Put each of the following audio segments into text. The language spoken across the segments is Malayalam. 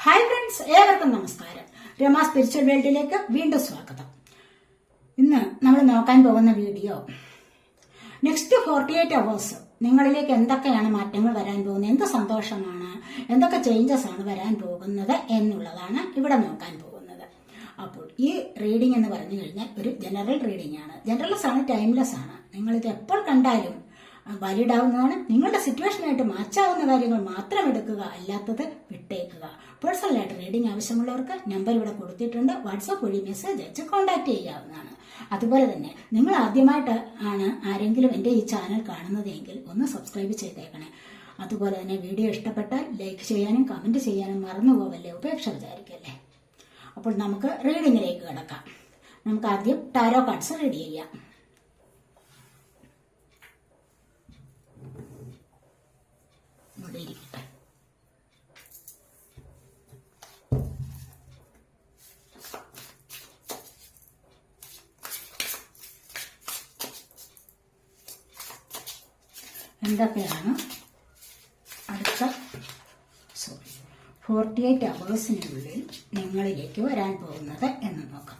ഹായ് ഫ്രണ്ട്സ്, ഏവർക്കും നമസ്കാരം. രമ സ്പിരിച്വൽ വേൾഡിലേക്ക് വീണ്ടും സ്വാഗതം. ഇന്ന് നമ്മൾ നോക്കാൻ പോകുന്ന വീഡിയോ നെക്സ്റ്റ് 48 അവേഴ്സ് നിങ്ങളിലേക്ക് എന്തൊക്കെയാണ് മാറ്റങ്ങൾ വരാൻ പോകുന്നത്, എന്ത് സന്തോഷമാണ്, എന്തൊക്കെ ചേഞ്ചസ് ആണ് വരാൻ പോകുന്നത് എന്നുള്ളതാണ് ഇവിടെ നോക്കാൻ പോകുന്നത്. അപ്പോൾ ഈ റീഡിംഗ് എന്ന് പറഞ്ഞു കഴിഞ്ഞാൽ ഒരു ജനറൽ റീഡിംഗ് ആണ്. ജനറൽസ് ആണ്, ടൈംലെസ് ആണ്. നിങ്ങളിത് എപ്പോൾ കണ്ടാലും വാലിഡ് ആവുന്നതാണ്. നിങ്ങളുടെ സിറ്റുവേഷനായിട്ട് മാച്ചാവുന്ന കാര്യങ്ങൾ മാത്രം എടുക്കുക, അല്ലാത്തത് വിട്ടേക്കുക. പേഴ്സണലായിട്ട് റീഡിംഗ് ആവശ്യമുള്ളവർക്ക് നമ്പർ ഇവിടെ കൊടുത്തിട്ടുണ്ട്. വാട്സാപ്പ് വഴി മെസ്സേജ് അയച്ച് കോൺടാക്ട് ചെയ്യാവുന്നതാണ്. അതുപോലെ തന്നെ നിങ്ങൾ ആദ്യമായിട്ട് ആണ് ആരെങ്കിലും എൻ്റെ ഈ ചാനൽ കാണുന്നതെങ്കിൽ ഒന്ന് സബ്സ്ക്രൈബ് ചെയ്തേക്കണേ. അതുപോലെ തന്നെ വീഡിയോ ഇഷ്ടപ്പെട്ടാൽ ലൈക്ക് ചെയ്യാനും കമന്റ് ചെയ്യാനും മറന്നു പോവല്ലേ, ഉപേക്ഷ വിചാരിക്കല്ലേ. അപ്പോൾ നമുക്ക് റീഡിങ്ങിലേക്ക് കിടക്കാം. നമുക്ക് ആദ്യം ടാരോ കാർഡ്സ് റെഡി ചെയ്യാം. ഇവിടെ ഇരിക്കട്ടെ. എന്തൊക്കെയാണ് അടുത്ത 48 അവേഴ്സിനുള്ളിൽ നിങ്ങളിലേക്ക് വരാൻ പോകുന്നത് എന്ന് നോക്കാം.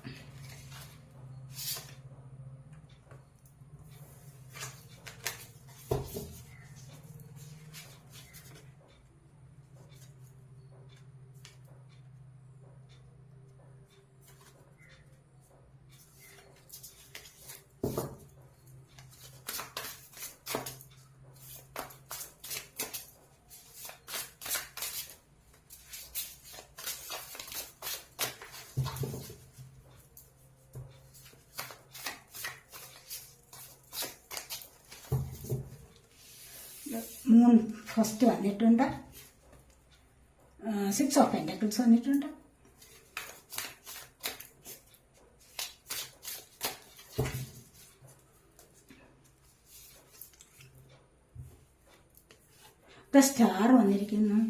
മൂൺ ഫസ്റ്റ് വന്നിട്ടുണ്ട്. 6 ഓഫ് പെന്റക്കിൾസ് വന്നിട്ടുണ്ട്. ദ സ്റ്റാർ വന്നിരിക്കുന്നു.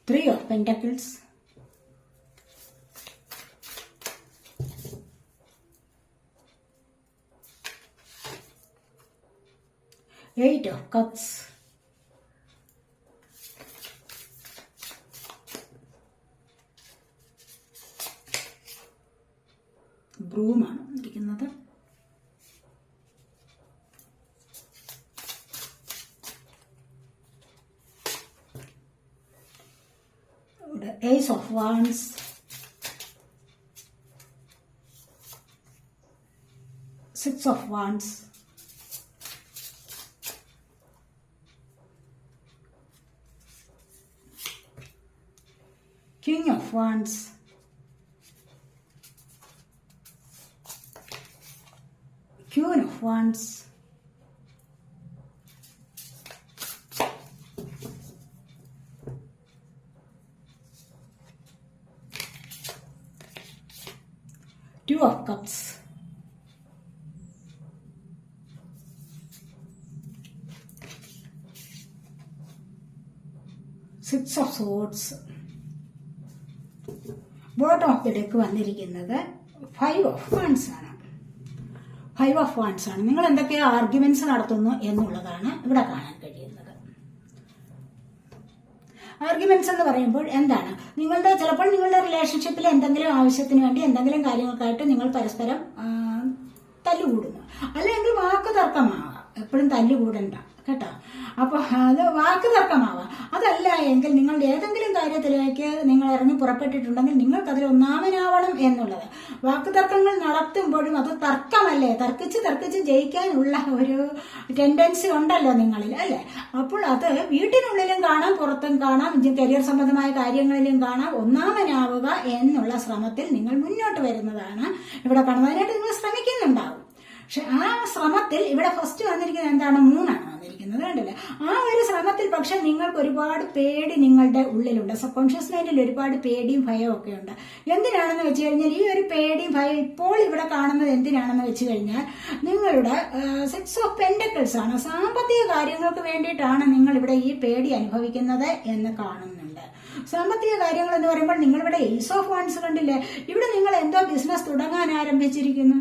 Three of Pentacles, Eight of Cups, Broom ആണ് ഇരിക്കുന്നത്. Ace of Wands, Six of Wands, King of Wands, Queen of Wands, Two of Cups, Six of Swords. Bottom of the deck വന്നിരിക്കുന്നത് 5 of Wands ആണ്. 5 of Wands ആണ്. നിങ്ങൾ എന്തൊക്കെയോ ആർഗ്യുമെന്റ്സ് നടത്തുന്നു എന്നുള്ളതാണ് ഇവിടെ കാണാൻ കഴിയുന്നത്. ആർഗ്യുമെന്റ്സ് എന്ന് പറയുമ്പോൾ എന്താണ്, ചിലപ്പോൾ നിങ്ങളുടെ റിലേഷൻഷിപ്പിൽ എന്തെങ്കിലും ആവശ്യത്തിന് വേണ്ടി എന്തെങ്കിലും കാര്യങ്ങൾക്കായിട്ട് നിങ്ങൾ പരസ്പരം തല്ലുകൂടുന്നു, അല്ലെങ്കിൽ വാക്ക് തർക്കമാവാം. എപ്പോഴും തല്ലുകൂടണ്ട കേട്ടോ. അപ്പൊ അത് വാക്ക് തർക്കമാവാം. അതല്ല എങ്കിൽ നിങ്ങളുടെ ഏതെങ്കിലും കാര്യത്തിലേക്ക് നിങ്ങൾ ഇറങ്ങി പുറപ്പെട്ടിട്ടുണ്ടെങ്കിൽ നിങ്ങൾക്ക് അതിൽ ഒന്നാമനാവണം എന്നുള്ളത്. വാക്ക് തർക്കങ്ങൾ നടത്തുമ്പോഴും അത് തർക്കമല്ലേ, തർക്കിച്ച് ജയിക്കാനുള്ള ഒരു ടെൻഡൻസി ഉണ്ടല്ലോ നിങ്ങളിൽ, അല്ലേ? അപ്പോൾ അത് വീട്ടിനുള്ളിലും കാണാം, പുറത്തും കാണാം, കരിയർ സംബന്ധമായ കാര്യങ്ങളിലും കാണാം. ഒന്നാമനാവുക എന്നുള്ള ശ്രമത്തിൽ നിങ്ങൾ മുന്നോട്ട് വരുന്നതാണ് ഇവിടെ കാണുന്നതിനായിട്ട് നിങ്ങൾ ശ്രമിക്കുന്നുണ്ടാവും. പക്ഷെ ആ ശ്രമത്തിൽ ഇവിടെ ഫസ്റ്റ് വന്നിരിക്കുന്നത് എന്താണ്, മൂന്നാണ് വന്നിരിക്കുന്നത്, കണ്ടില്ലേ? ആ ഒരു ശ്രമത്തിൽ പക്ഷെ നിങ്ങൾക്ക് ഒരുപാട് പേടി നിങ്ങളുടെ ഉള്ളിലുണ്ട്. സബ് കോൺഷ്യസ് മൈൻഡിൽ ഒരുപാട് പേടിയും ഭയവും ഒക്കെ ഉണ്ട്. എന്തിനാണെന്ന് വെച്ച് കഴിഞ്ഞാൽ ഈ ഒരു പേടിയും ഭയം ഇപ്പോൾ ഇവിടെ കാണുന്നത് എന്തിനാണെന്ന് വെച്ച് കഴിഞ്ഞാൽ നിങ്ങളുടെ 6 ഓഫ് പെന്റക്കിൾസ് ആണ്. സാമ്പത്തിക കാര്യങ്ങൾക്ക് വേണ്ടിയിട്ടാണ് നിങ്ങൾ ഇവിടെ ഈ പേടി അനുഭവിക്കുന്നത് എന്ന് കാണുന്നുണ്ട്. സാമ്പത്തിക കാര്യങ്ങൾ എന്ന് പറയുമ്പോൾ നിങ്ങളിവിടെ ഏസ് ഓഫ് വാൻസ് കണ്ടില്ലേ, ഇവിടെ നിങ്ങൾ എന്തോ ബിസിനസ് തുടങ്ങാൻ ആരംഭിച്ചിരിക്കുന്നു.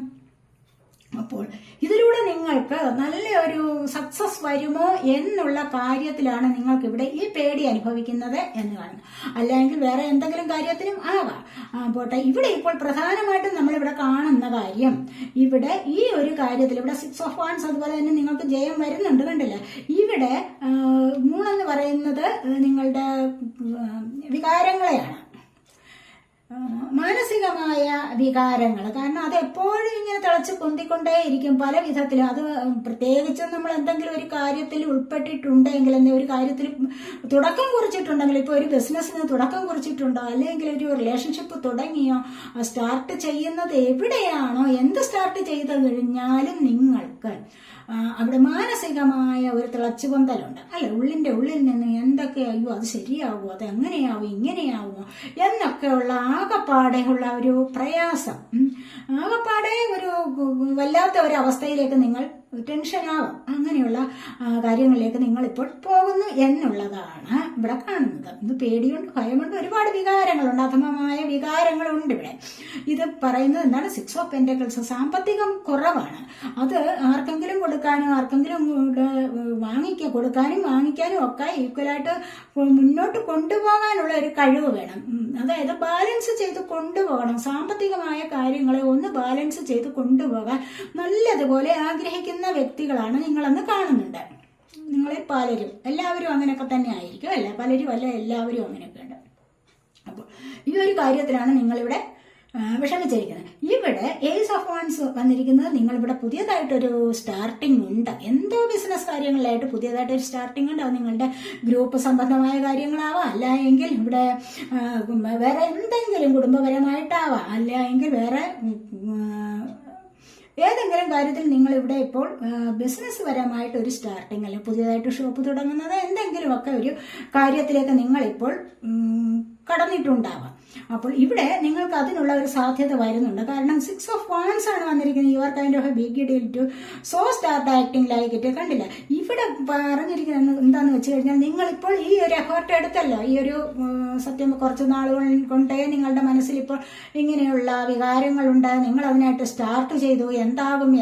അപ്പോൾ ഇതിലൂടെ നിങ്ങൾക്ക് നല്ലൊരു സക്സസ് വരുമോ എന്നുള്ള കാര്യത്തിലാണ് നിങ്ങൾക്ക് ഇവിടെ ഈ പേടി അനുഭവിക്കുന്നത് എന്ന് കാണുന്നു. അല്ലെങ്കിൽ വേറെ എന്തെങ്കിലും കാര്യത്തിനും ആകാം. പോട്ടെ, ഇവിടെ ഇപ്പോൾ പ്രധാനമായിട്ടും നമ്മളിവിടെ കാണുന്ന കാര്യം, ഇവിടെ ഈ ഒരു കാര്യത്തിൽ ഇവിടെ 6 ഓഫ് വാൻസ്, അതുപോലെ തന്നെ നിങ്ങൾക്ക് ജയം വരുന്നുണ്ട് കണ്ടില്ലേ. ഇവിടെ 3 എന്ന് പറയുന്നത് നിങ്ങളുടെ വികാരങ്ങളെയാണ്, മാനസികമായ വികാരങ്ങൾ. കാരണം അത് എപ്പോഴും ഇങ്ങനെ തിളച്ച് പൊന്തിക്കൊണ്ടേയിരിക്കും പല വിധത്തിലും. അത് പ്രത്യേകിച്ചും നമ്മൾ എന്തെങ്കിലും ഒരു കാര്യത്തിൽ ഉൾപ്പെട്ടിട്ടുണ്ടെങ്കിൽ, ഒരു കാര്യത്തിൽ തുടക്കം കുറിച്ചിട്ടുണ്ടെങ്കിൽ, ഇപ്പോൾ ഒരു ബിസിനസ്സിന് തുടക്കം കുറിച്ചിട്ടുണ്ടോ, അല്ലെങ്കിൽ ഒരു റിലേഷൻഷിപ്പ് തുടങ്ങിയോ, സ്റ്റാർട്ട് ചെയ്യുന്നത് എവിടെയാണോ, എന്ത് സ്റ്റാർട്ട് ചെയ്ത് കഴിഞ്ഞാലും നിങ്ങൾക്ക് അവിടെ മാനസികമായ ഒരു തിളച്ചുപൊന്തലുണ്ട് അല്ലെ. ഉള്ളിൽ നിന്ന് എന്തൊക്കെ, അയ്യോ അത് ശരിയാവുമോ, അത് എങ്ങനെയാവും, ഇങ്ങനെയാവുമോ എന്നൊക്കെയുള്ള ആകപ്പാടെയുള്ള ഒരു പ്രയാസം, ആകപ്പാടെ ഒരു വല്ലാത്ത ഒരു അവസ്ഥയിലേക്ക് നിങ്ങൾ ടെൻഷനാവും. അങ്ങനെയുള്ള കാര്യങ്ങളിലേക്ക് നിങ്ങളിപ്പോൾ പോകുന്നു എന്നുള്ളതാണ് ഇവിടെ കാണുന്നത്. ഇത് പേടിയുണ്ട്, ഭയമുണ്ട്, ഒരുപാട് വികാരങ്ങളുണ്ട്, അധമമായ വികാരങ്ങളുണ്ട് ഇവിടെ. ഇത് പറയുന്നത് എന്താണ്, 6 ഓഫ് പെന്റക്കിൾസ്. സാമ്പത്തികം കുറവാണ്. അത് ആർക്കെങ്കിലും കൊടുക്കാനും ആർക്കെങ്കിലും കൊടുക്കാനും വാങ്ങിക്കാനും ഒക്കെ ഈക്വലായിട്ട് മുന്നോട്ട് കൊണ്ടുപോകാനുള്ള ഒരു കഴിവ് വേണം. അതായത് ബാലൻസ് ചെയ്ത് കൊണ്ടുപോകണം. സാമ്പത്തികമായ കാര്യങ്ങളെ ഒന്ന് ബാലൻസ് ചെയ്ത് കൊണ്ടുപോകാൻ നല്ലതുപോലെ ആഗ്രഹിക്കുന്ന വ്യക്തികളാണ് നിങ്ങളെന്ന് കാണുന്നുണ്ട്. നിങ്ങളിൽ പലരും, എല്ലാവരും അങ്ങനെയൊക്കെ തന്നെ ആയിരിക്കും അല്ലേ, പലരും അല്ല എല്ലാവരും അങ്ങനെയൊക്കെ ഉണ്ട്. അപ്പോൾ ഈ ഒരു കാര്യത്തിലാണ് നിങ്ങളിവിടെ വിഷമിച്ചിരിക്കുന്നത്. ഇവിടെ ഏസ് ഓഫ് വാൻസ് വന്നിരിക്കുന്നത്, നിങ്ങളിവിടെ പുതിയതായിട്ടൊരു സ്റ്റാർട്ടിംഗ് ഉണ്ട്. എന്തോ ബിസിനസ് കാര്യങ്ങളിലായിട്ട് പുതിയതായിട്ടൊരു സ്റ്റാർട്ടിംഗ് ഉണ്ട്. അത് നിങ്ങളുടെ ഗ്രൂപ്പ് സംബന്ധമായ കാര്യങ്ങളാവാം, അല്ല എങ്കിൽ ഇവിടെ വേറെ എന്തെങ്കിലും കുടുംബപരമായിട്ടാവാം, അല്ല എങ്കിൽ വേറെ ഏതെങ്കിലും കാര്യത്തിൽ നിങ്ങളിവിടെ ഇപ്പോൾ ബിസിനസ് പരമായിട്ട് ഒരു സ്റ്റാർട്ടിങ്, അല്ലെങ്കിൽ പുതിയതായിട്ട് ഷോപ്പ് തുടങ്ങുന്നത്, എന്തെങ്കിലുമൊക്കെ ഒരു കാര്യത്തിലേക്ക് നിങ്ങളിപ്പോൾ കടന്നിട്ടുണ്ടാവാം. അപ്പോൾ ഇവിടെ നിങ്ങൾക്ക് അതിനുള്ള ഒരു സാധ്യത വരുന്നുണ്ട്. കാരണം 6 ഓഫ് വാൻസ് ആണ് വന്നിരിക്കുന്നത്. You are kind of a big deal too so start acting like it. കണ്ടില്ല, ഇവിടെ പറഞ്ഞിരിക്കുന്നത് എന്താന്ന് വെച്ച് കഴിഞ്ഞാൽ, നിങ്ങളിപ്പോൾ ഈ ഒരു എഫേർട്ട് എടുത്തല്ലോ, ഈ ഒരു സത്യം കുറച്ച് നാളുകൾ കൊണ്ടേ നിങ്ങളുടെ മനസ്സിൽ ഇപ്പോൾ ഇങ്ങനെയുള്ള വികാരങ്ങളുണ്ട്, നിങ്ങൾ അതിനായിട്ട് സ്റ്റാർട്ട് ചെയ്തു, എന്താകും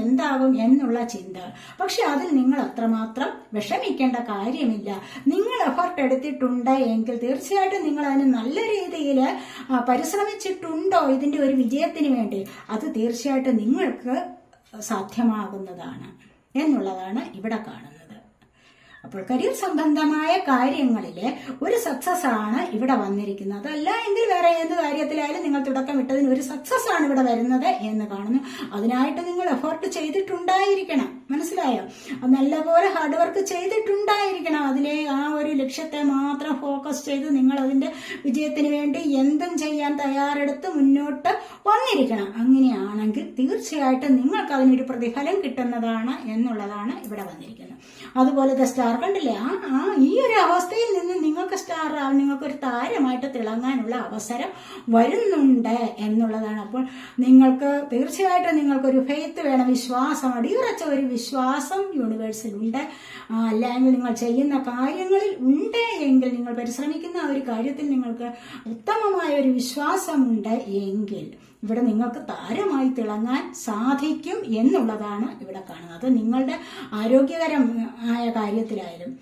എന്നുള്ള ചിന്ത. പക്ഷെ അതിൽ നിങ്ങൾ അത്രമാത്രം വിഷമിക്കേണ്ട കാര്യമില്ല. നിങ്ങൾ എഫേർട്ട് എടുത്തിട്ടുണ്ട് എങ്കിൽ തീർച്ചയായിട്ടും നിങ്ങൾ അതിന് നല്ല രീതിയിൽ പരിശ്രമിച്ചിട്ടുണ്ടോ ഇതിന്റെ ഒരു വിജയത്തിന് വേണ്ടി, അത് തീർച്ചയായിട്ടും നിങ്ങൾക്ക് സാധ്യമാകുന്നതാണ് എന്നുള്ളതാണ് ഇവിടെ കാണുന്നത്. അപ്പോൾ കരിയർ സംബന്ധമായ കാര്യങ്ങളിലെ ഒരു സക്സസ് ആണ് ഇവിടെ വന്നിരിക്കുന്നത്. അല്ല എങ്കിൽ വേറെ ഏത് കാര്യത്തിലായാലും നിങ്ങൾ തുടക്കം ഇട്ടതിന് ഒരു സക്സസ് ആണ് ഇവിടെ വരുന്നത് എന്ന് കാണുന്നു. അതിനായിട്ട് നിങ്ങൾ എഫേർട്ട് ചെയ്തിട്ടുണ്ടായിരിക്കണം, മനസ്സിലായോ? നല്ലപോലെ ഹാർഡ് വർക്ക് ചെയ്തിട്ടുണ്ടായിരിക്കണം. അതിലെ ആ ഒരു ലക്ഷ്യത്തെ മാത്രം ഫോക്കസ് ചെയ്ത് നിങ്ങൾ അതിന്റെ വിജയത്തിന് വേണ്ടി എന്തും ചെയ്യാൻ തയ്യാറെടുത്ത് മുന്നോട്ട് വന്നിരിക്കണം. അങ്ങനെയാണെങ്കിൽ തീർച്ചയായിട്ടും നിങ്ങൾക്ക് അതിനൊരു പ്രതിഫലം കിട്ടുന്നതാണ് എന്നുള്ളതാണ് ഇവിടെ വന്നിരിക്കുന്നത്. അതുപോലെ സ്റ്റാർ കണ്ടില്ലേ, ഈ ഒരു അവസ്ഥയിൽ നിന്ന് നിങ്ങൾക്ക് സ്റ്റാർ ആവും, നിങ്ങൾക്കൊരു താരമായിട്ട് തിളങ്ങാനുള്ള അവസരം വരുന്നുണ്ട് എന്നുള്ളതാണ്. അപ്പോൾ നിങ്ങൾക്ക് തീർച്ചയായിട്ടും നിങ്ങൾക്കൊരു ഫെയ്ത്ത് വേണം, വിശ്വാസം, അടിയുറച്ച ഒരു വിശ്വാസം യൂണിവേഴ്സിലുണ്ട്. അല്ലെങ്കിൽ നിങ്ങൾ ചെയ്യുന്ന കാര്യങ്ങളിൽ ഉണ്ട് എങ്കിൽ, നിങ്ങൾ പരിശ്രമിക്കുന്ന ആ ഒരു കാര്യത്തിൽ നിങ്ങൾക്ക് ഉത്തമമായ ഒരു വിശ്വാസമുണ്ട് എങ്കിൽ ഇവിടെ നിങ്ങൾക്ക് താരമായി തിളങ്ങാൻ സാധിക്കും എന്നുള്ളതാണ് ഇവിടെ കാണുന്നത്. അത് നിങ്ങളുടെ ആരോഗ്യകരമായ കാര്യത്തിലായാലും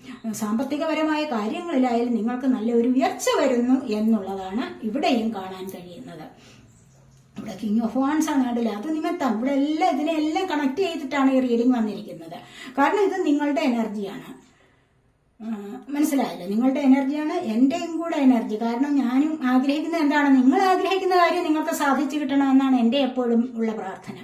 സാമ്പത്തികപരമായ കാര്യങ്ങളിലായാലും നിങ്ങൾക്ക് നല്ലൊരു ഉയർച്ച വരുന്നു എന്നുള്ളതാണ് ഇവിടെയും കാണാൻ കഴിയുന്നത്. ഇവിടെ കിങ് ഓഫ് വാൻസ് ആണ് കണ്ടില്ല, അത് നിമിത്തം ഇവിടെ എല്ലാം ഇതിനെല്ലാം കണക്ട് ചെയ്തിട്ടാണ് ഈ റീഡിംഗ് വന്നിരിക്കുന്നത്. കാരണം ഇത് നിങ്ങളുടെ എനർജിയാണ്, മനസ്സിലായില്ലേ? നിങ്ങളുടെ എനർജിയാണ്, എന്റെയും കൂടെ എനർജി. കാരണം ഞാനും ആഗ്രഹിക്കുന്നത് എന്താണ്, നിങ്ങൾ ആഗ്രഹിക്കുന്ന കാര്യം നിങ്ങൾക്ക് സാധിച്ചു കിട്ടണമെന്നാണ് എൻ്റെ എപ്പോഴും ഉള്ള പ്രാർത്ഥന.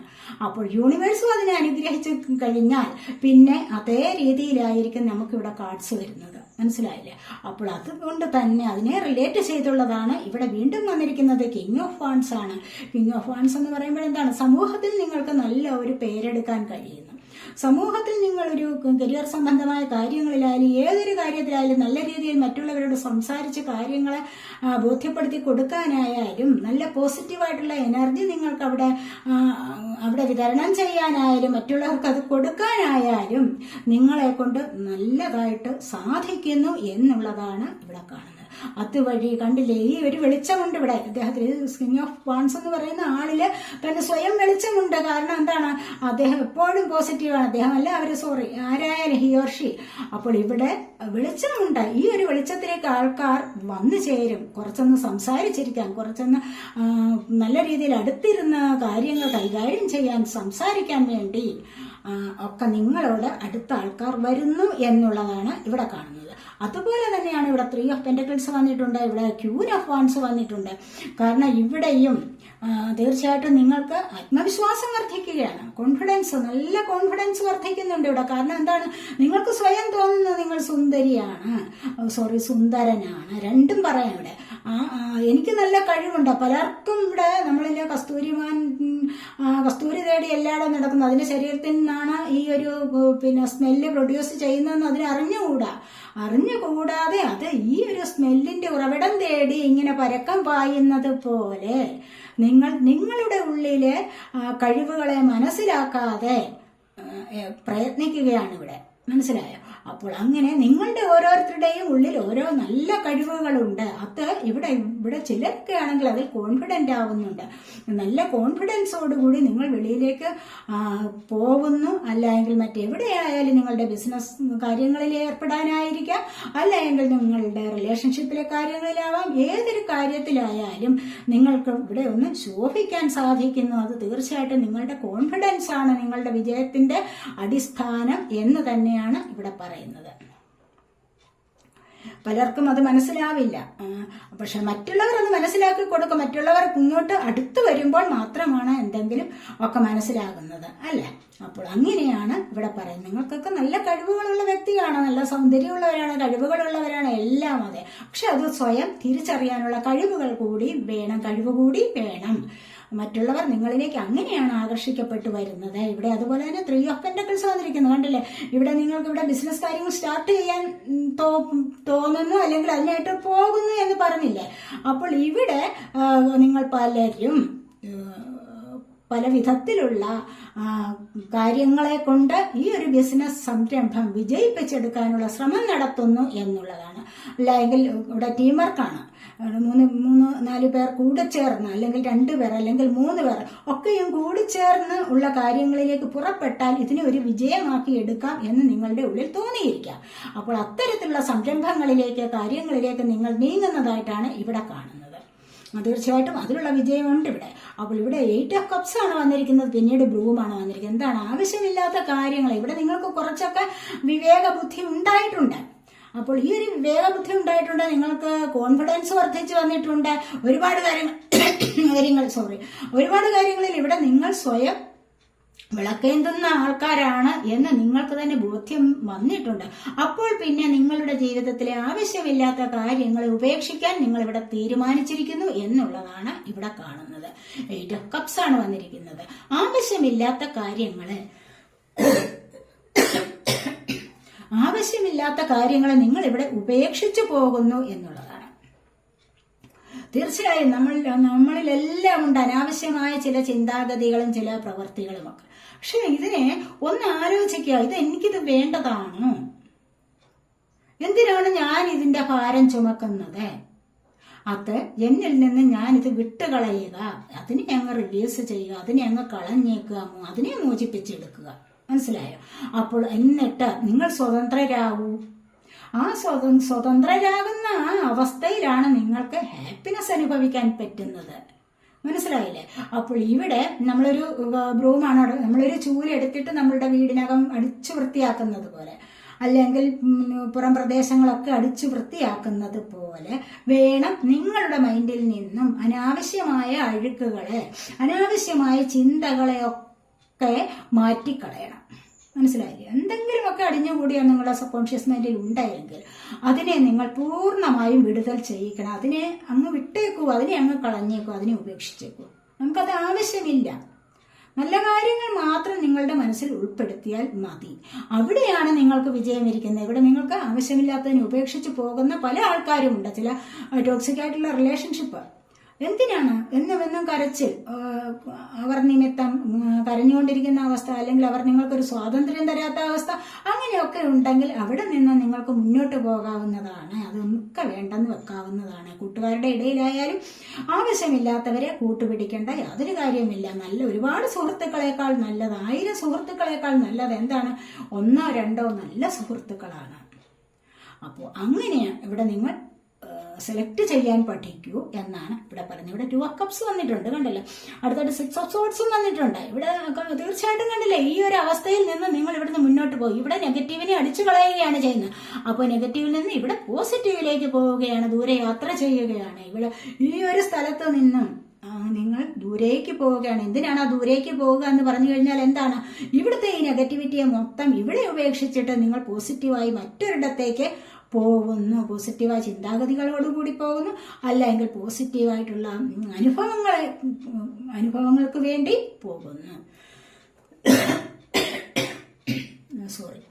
അപ്പോൾ യൂണിവേഴ്സും അതിനെ അനുഗ്രഹിച്ചു കഴിഞ്ഞാൽ പിന്നെ അതേ രീതിയിലായിരിക്കും നമുക്കിവിടെ കാർഡ്സ് വരുന്നത്, മനസ്സിലായില്ലേ? അപ്പോൾ അതുകൊണ്ട് തന്നെ അതിനെ റിലേറ്റ് ചെയ്തുള്ളതാണ് ഇവിടെ വീണ്ടും വന്നിരിക്കുന്നത്. കിങ് ഓഫ് വാൻസ് ആണ്. കിങ് ഓഫ് വാൻസ് എന്ന് പറയുമ്പോൾ എന്താണ്, സമൂഹത്തിൽ നിങ്ങൾക്ക് നല്ല ഒരു പേരെടുക്കാൻ കഴിയുന്നു. സമൂഹത്തിൽ നിങ്ങളൊരു കരിയർ സംബന്ധമായ കാര്യങ്ങളിലായാലും ഏതൊരു കാര്യത്തിലായാലും നല്ല രീതിയിൽ മറ്റുള്ളവരോട് സംസാരിച്ച് കാര്യങ്ങളെ ബോധ്യപ്പെടുത്തി കൊടുക്കാനായാലും നല്ല പോസിറ്റീവായിട്ടുള്ള എനർജി നിങ്ങൾക്ക് അവിടെ വിതരണം ചെയ്യാനായാലും മറ്റുള്ളവർക്ക് അത് കൊടുക്കാനായാലും നിങ്ങളെ കൊണ്ട് നല്ലതായിട്ട് സാധിക്കുന്നു എന്നുള്ളതാണ് ഇവിടെ കാണുന്നത്. അതുവഴി കണ്ടില്ലേ, ഈ ഒരു വെളിച്ചമുണ്ട് ഇവിടെ അദ്ദേഹത്തിന്. കിങ് ഓഫ് വാൺസ് എന്ന് പറയുന്ന ആളില് തന്നെ സ്വയം വെളിച്ചമുണ്ട്. കാരണം എന്താണ്, അദ്ദേഹം എപ്പോഴും പോസിറ്റീവാണ്. അദ്ദേഹം അല്ല അവര്, സോറി, ആരായാലും ഹി ഓർ ഷീ. അപ്പോൾ ഇവിടെ വെളിച്ചമുണ്ട്. ഈ ഒരു വെളിച്ചത്തിലേക്ക് ആൾക്കാർ വന്നു ചേരും. കുറച്ചൊന്ന് സംസാരിച്ചിരിക്കാൻ, കുറച്ചൊന്ന് നല്ല രീതിയിൽ അടുത്തിരുന്ന് കാര്യങ്ങൾ കൈകാര്യം ചെയ്യാൻ, സംസാരിക്കാൻ വേണ്ടി ഒക്കെ നിങ്ങളോട് അടുത്ത ആൾക്കാർ വരുന്നു എന്നുള്ളതാണ് ഇവിടെ കാണുന്നത്. അതുപോലെ തന്നെയാണ് ഇവിടെ 3 ഓഫ് പെന്റക്കിൾസ് വന്നിട്ടുണ്ട്, ഇവിടെ ക്യൂൻ ഓഫ് വാൺസ് വന്നിട്ടുണ്ട്. കാരണം ഇവിടെയും തീർച്ചയായിട്ടും നിങ്ങൾക്ക് ആത്മവിശ്വാസം വർദ്ധിക്കുകയാണ്, കോൺഫിഡൻസ്, നല്ല കോൺഫിഡൻസ് വർദ്ധിക്കുന്നുണ്ട് ഇവിടെ. കാരണം എന്താണ്, നിങ്ങൾക്ക് സ്വയം തോന്നുന്നത് നിങ്ങൾ സുന്ദരിയാണ്, സോറി സുന്ദരനാണ്, രണ്ടും പറയാം ഇവിടെ. എനിക്ക് നല്ല കഴിവുണ്ട്. പലർക്കും ഇവിടെ നമ്മളിലെ കസ്തൂരി തേടി എല്ലായിടും നടക്കുന്നത്, അതിന്റെ ശരീരത്തിൽ നിന്നാണ് ഈ ഒരു സ്മെല്ല് പ്രൊഡ്യൂസ് ചെയ്യുന്നതെന്ന് അതിന് അറിഞ്ഞുകൂടാതെ അത് ഈ ഒരു സ്മെല്ലിന്റെ ഉറവിടം തേടി ഇങ്ങനെ പരക്കം പായുന്നത് പോലെ നിങ്ങളുടെ ഉള്ളിലെ കഴിവുകളെ മനസ്സിലാക്കാതെ പ്രയത്നിക്കുകയാണ് ഇവിടെ. മനസ്സിലായോ? അപ്പോൾ അങ്ങനെ നിങ്ങളുടെ ഓരോരുത്തരുടെയും ഉള്ളിൽ ഓരോ നല്ല കഴിവുകളുണ്ട്. അത് ഇവിടെ ചിലർക്ക് ആണെങ്കിൽ അതിൽ കോൺഫിഡന്റ് ആവുന്നുണ്ട്. നല്ല കോൺഫിഡൻസോടുകൂടി നിങ്ങൾ വെളിയിലേക്ക് പോകുന്നു. അല്ലെങ്കിൽ മറ്റെവിടെയായാലും നിങ്ങളുടെ ബിസിനസ് കാര്യങ്ങളിൽ ഏർപ്പെടാനായിരിക്കാം, അല്ലെങ്കിൽ നിങ്ങളുടെ റിലേഷൻഷിപ്പിലെ കാര്യങ്ങളിലാവാം, ഏതൊരു കാര്യത്തിലായാലും നിങ്ങൾക്ക് ഇവിടെ ഒന്ന് ശോഭിക്കാൻ സാധിക്കുന്നു. അത് തീർച്ചയായിട്ടും നിങ്ങളുടെ കോൺഫിഡൻസ് ആണ് നിങ്ങളുടെ വിജയത്തിന്റെ അടിസ്ഥാനം എന്ന് തന്നെയാണ് ഇവിടെ പറയുന്നത്. പലർക്കും അത് മനസ്സിലാവില്ല, പക്ഷെ മറ്റുള്ളവർ അത് മനസ്സിലാക്കി കൊടുക്കും. മറ്റുള്ളവർ ഇങ്ങോട്ട് അടുത്ത് വരുമ്പോൾ മാത്രമാണ് എന്തെങ്കിലും ഒക്കെ മനസ്സിലാകുന്നത്, അല്ലേ? അപ്പോൾ അങ്ങനെയാണ് ഇവിടെ പറയുന്നത്. നിങ്ങൾക്കൊക്കെ നല്ല കഴിവുകളുള്ള വ്യക്തിയാണ്, നല്ല സൗന്ദര്യമുള്ളവരാണ്, കഴിവുകളുള്ളവരാണ്, എല്ലാം അതെ. പക്ഷെ അത് സ്വയം തിരിച്ചറിയാനുള്ള കഴിവ് കൂടി വേണം. മറ്റുള്ളവർ നിങ്ങളിലേക്ക് അങ്ങനെയാണ് ആകർഷിക്കപ്പെട്ടു വരുന്നത് ഇവിടെ. അതുപോലെ തന്നെ 3 ഓഫ് പെന്റക്കിൾസ് വന്നിരിക്കുന്നു, കണ്ടില്ലേ? ഇവിടെ നിങ്ങൾക്ക് ഇവിടെ ബിസിനസ് കാര്യങ്ങൾ സ്റ്റാർട്ട് ചെയ്യാൻ തോന്നുന്നു, അല്ലെങ്കിൽ അതിനായിട്ട് പോകുന്നു എന്ന് പറഞ്ഞില്ലേ? അപ്പോൾ ഇവിടെ നിങ്ങൾ പലരും പല വിധത്തിലുള്ള കാര്യങ്ങളെ കൊണ്ട് ഈ ഒരു ബിസിനസ് സംരംഭം വിജയിപ്പിച്ചെടുക്കാനുള്ള ശ്രമം നടത്തുന്നു എന്നുള്ളതാണ്. അല്ലെങ്കിൽ ഇവിടെ ടീം വർക്കാണ്. 3-4 പേർ കൂടെ ചേർന്ന്, അല്ലെങ്കിൽ 2 പേർ, അല്ലെങ്കിൽ 3 പേർ ഒക്കെയും കൂടി ചേർന്ന് ഉള്ള കാര്യങ്ങളിലേക്ക് പുറപ്പെട്ടാൽ ഇതിനെ ഒരു വിജയമാക്കി എടുക്കാം എന്ന് നിങ്ങളുടെ ഉള്ളിൽ തോന്നിയിരിക്കാം. അപ്പോൾ അത്തരത്തിലുള്ള സംരംഭങ്ങളിലേക്ക്, കാര്യങ്ങളിലേക്ക് നിങ്ങൾ നീങ്ങുന്നതായിട്ടാണ് ഇവിടെ കാണുന്നത്. തീർച്ചയായിട്ടും അതിലുള്ള വിജയമുണ്ട് ഇവിടെ. അപ്പോൾ ഇവിടെ 8 ഓഫ് കപ്സ് ആണ് വന്നിരിക്കുന്നത്, പിന്നീട് ബ്രൂമാണ് വന്നിരിക്കുന്നത്. എന്താണ് ആവശ്യമില്ലാത്ത കാര്യങ്ങൾ ഇവിടെ നിങ്ങൾക്ക് കുറച്ചൊക്കെ വിവേക ബുദ്ധി ഉണ്ടായിട്ടുണ്ട്. അപ്പോൾ ഈ ഒരു വിവേകബുദ്ധി ഉണ്ടായിട്ടുണ്ട്, നിങ്ങൾക്ക് കോൺഫിഡൻസ് വർദ്ധിച്ചു വന്നിട്ടുണ്ട്. ഒരുപാട് കാര്യങ്ങളിൽ ഇവിടെ നിങ്ങൾ സ്വയം വിളക്കേന്തുന്ന ആൾക്കാരാണ് എന്ന് നിങ്ങൾക്ക് തന്നെ ബോധ്യം വന്നിട്ടുണ്ട്. അപ്പോൾ പിന്നെ നിങ്ങളുടെ ജീവിതത്തിലെ ആവശ്യമില്ലാത്ത കാര്യങ്ങളെ ഉപേക്ഷിക്കാൻ നിങ്ങൾ ഇവിടെ തീരുമാനിച്ചിരിക്കുന്നു എന്നുള്ളതാണ് ഇവിടെ കാണുന്നത്. 8 ഓഫ് കപ്സ് ആണ് വന്നിരിക്കുന്നത്. ആവശ്യമില്ലാത്ത കാര്യങ്ങളെ നിങ്ങൾ ഇവിടെ ഉപേക്ഷിച്ചു പോകുന്നു എന്നുള്ളതാണ്. തീർച്ചയായും നമ്മളിലെല്ലാം ഉണ്ട് അനാവശ്യമായ ചില ചിന്താഗതികളും ചില പ്രവൃത്തികളും ഒക്കെ. പക്ഷെ ഇതിനെ ഒന്ന് ആലോചിക്കുക, എനിക്കിത് വേണ്ടതാണോ? എന്തിനാണ് ഞാൻ ഇതിന്റെ ഭാരം ചുമക്കുന്നത്? അത് എന്നിൽ നിന്ന് ഞാനിത് വിട്ടുകളയുക, അതിനെ അങ്ങ് റിലീസ് ചെയ്യുക, അതിനെ അങ്ങ് കളഞ്ഞേക്കുക, അതിനെ മോചിപ്പിച്ചെടുക്കുക. മനസ്സിലായോ? അപ്പോൾ എന്നിട്ട് നിങ്ങൾ സ്വതന്ത്രരാകൂ. ആ സ്വതന്ത്രരാകുന്ന ആ അവസ്ഥയിലാണ് നിങ്ങൾക്ക് ഹാപ്പിനെസ് അനുഭവിക്കാൻ പറ്റുന്നത്. മനസ്സിലായില്ലേ? അപ്പോൾ ഇവിടെ നമ്മളൊരു ബ്രൂമാണ്, നമ്മളൊരു ചൂലെടുത്തിട്ട് നമ്മളുടെ വീടിനകം അടിച്ചു വൃത്തിയാക്കുന്നത് പോലെ, അല്ലെങ്കിൽ പുറം പ്രദേശങ്ങളൊക്കെ അടിച്ചു വൃത്തിയാക്കുന്നത് പോലെ വേണം നിങ്ങളുടെ മൈൻഡിൽ നിന്നും അനാവശ്യമായ അഴുക്കുകളെ, അനാവശ്യമായ ചിന്തകളെ ഒക്കെ മാറ്റിക്കളയണം. മനസ്സിലായില്ലേ? എന്തെങ്കിലുമൊക്കെ അടിഞ്ഞുകൂടിയാൽ നിങ്ങളുടെ സബ് കോൺഷ്യസ് മൈൻഡിൽ ഉണ്ടായെങ്കിൽ അതിനെ നിങ്ങൾ പൂർണ്ണമായും വിടുതൽ ചെയ്യിക്കണം. അതിനെ അങ്ങ് വിട്ടേക്കൂ, അതിനെ അങ്ങ് കളഞ്ഞേക്കൂ, അതിനെ ഉപേക്ഷിച്ചേക്കൂ. നമുക്കത് ആവശ്യമില്ല. നല്ല കാര്യങ്ങൾ മാത്രം നിങ്ങളുടെ മനസ്സിൽ ഉൾപ്പെടുത്തിയാൽ മതി. അവിടെയാണ് നിങ്ങൾക്ക് വിജയം ഇരിക്കുന്നത്. ഇവിടെ നിങ്ങൾക്ക് ആവശ്യമില്ലാത്തതിനെ ഉപേക്ഷിച്ച് പോകുന്ന പല ആൾക്കാരും ഉണ്ട്. ചില ടോക്സിക് ആയിട്ടുള്ള റിലേഷൻഷിപ്പ്, എന്തിനാണ് എന്നും കരച്ചിൽ, അവർ നിമിത്തം കരഞ്ഞുകൊണ്ടിരിക്കുന്ന അവസ്ഥ, അല്ലെങ്കിൽ അവർ നിങ്ങൾക്കൊരു സ്വാതന്ത്ര്യം തരാത്ത അവസ്ഥ, അങ്ങനെയൊക്കെ ഉണ്ടെങ്കിൽ അവിടെ നിന്ന് നിങ്ങൾക്ക് മുന്നോട്ട് പോകാവുന്നതാണ്. അതൊക്കെ വേണ്ടെന്ന് വെക്കാവുന്നതാണ്. കൂട്ടുകാരുടെ ഇടയിലായാലും ആവശ്യമില്ലാത്തവരെ കൂട്ടുപിടിക്കേണ്ട യാതൊരു കാര്യമില്ല. നല്ല ഒരുപാട് സുഹൃത്തുക്കളെക്കാൾ നല്ലത്, 1000 സുഹൃത്തുക്കളെക്കാൾ നല്ലത് എന്താണ്? 1 2 നല്ല സുഹൃത്തുക്കളാണ്. അപ്പോൾ അങ്ങനെ ഇവിടെ നിങ്ങൾ സെലക്ട് ചെയ്യാൻ പഠിക്കൂ എന്നാണ് ഇവിടെ പറയുന്നത്. ഇവിടെ 2 of Cups വന്നിട്ടുണ്ട്, കണ്ടല്ലോ. അടുത്തായിട്ട് 6 of Swords വന്നിട്ടുണ്ട്. ഇവിടെ തീർച്ചയായിട്ടും കണ്ടില്ലേ, ഈ ഒരു അവസ്ഥയിൽ നിന്ന് നിങ്ങൾ ഇവിടുന്ന് മുന്നോട്ട് പോകും. ഇവിടെ നെഗറ്റീവിനെ അടിച്ചു കളയുകയാണ് ചെയ്യുന്നത്. അപ്പോൾ നെഗറ്റീവിൽ നിന്ന് ഇവിടെ പോസിറ്റീവിലേക്ക് പോവുകയാണ്, ദൂരെ യാത്ര ചെയ്യുകയാണ്. ഇവിടെ ഈ ഒരു സ്ഥലത്ത് നിന്നും നിങ്ങൾ ദൂരേക്ക് പോവുകയാണ്. എന്തിനാണ് ആ ദൂരേക്ക് പോവുക എന്ന് പറഞ്ഞു കഴിഞ്ഞാൽ എന്താണ്? ഇവിടുത്തെ ഈ നെഗറ്റിവിറ്റിയെ മൊത്തം ഇവിടെ ഉപേക്ഷിച്ചിട്ട് നിങ്ങൾ പോസിറ്റീവായി മറ്റൊരിടത്തേക്ക് പോകുന്നു. പോസിറ്റീവായ ചിന്താഗതികളോടുകൂടി പോകുന്നു, അല്ലെങ്കിൽ പോസിറ്റീവായിട്ടുള്ള അനുഭവങ്ങൾക്ക് വേണ്ടി പോകുന്നു. സോറി.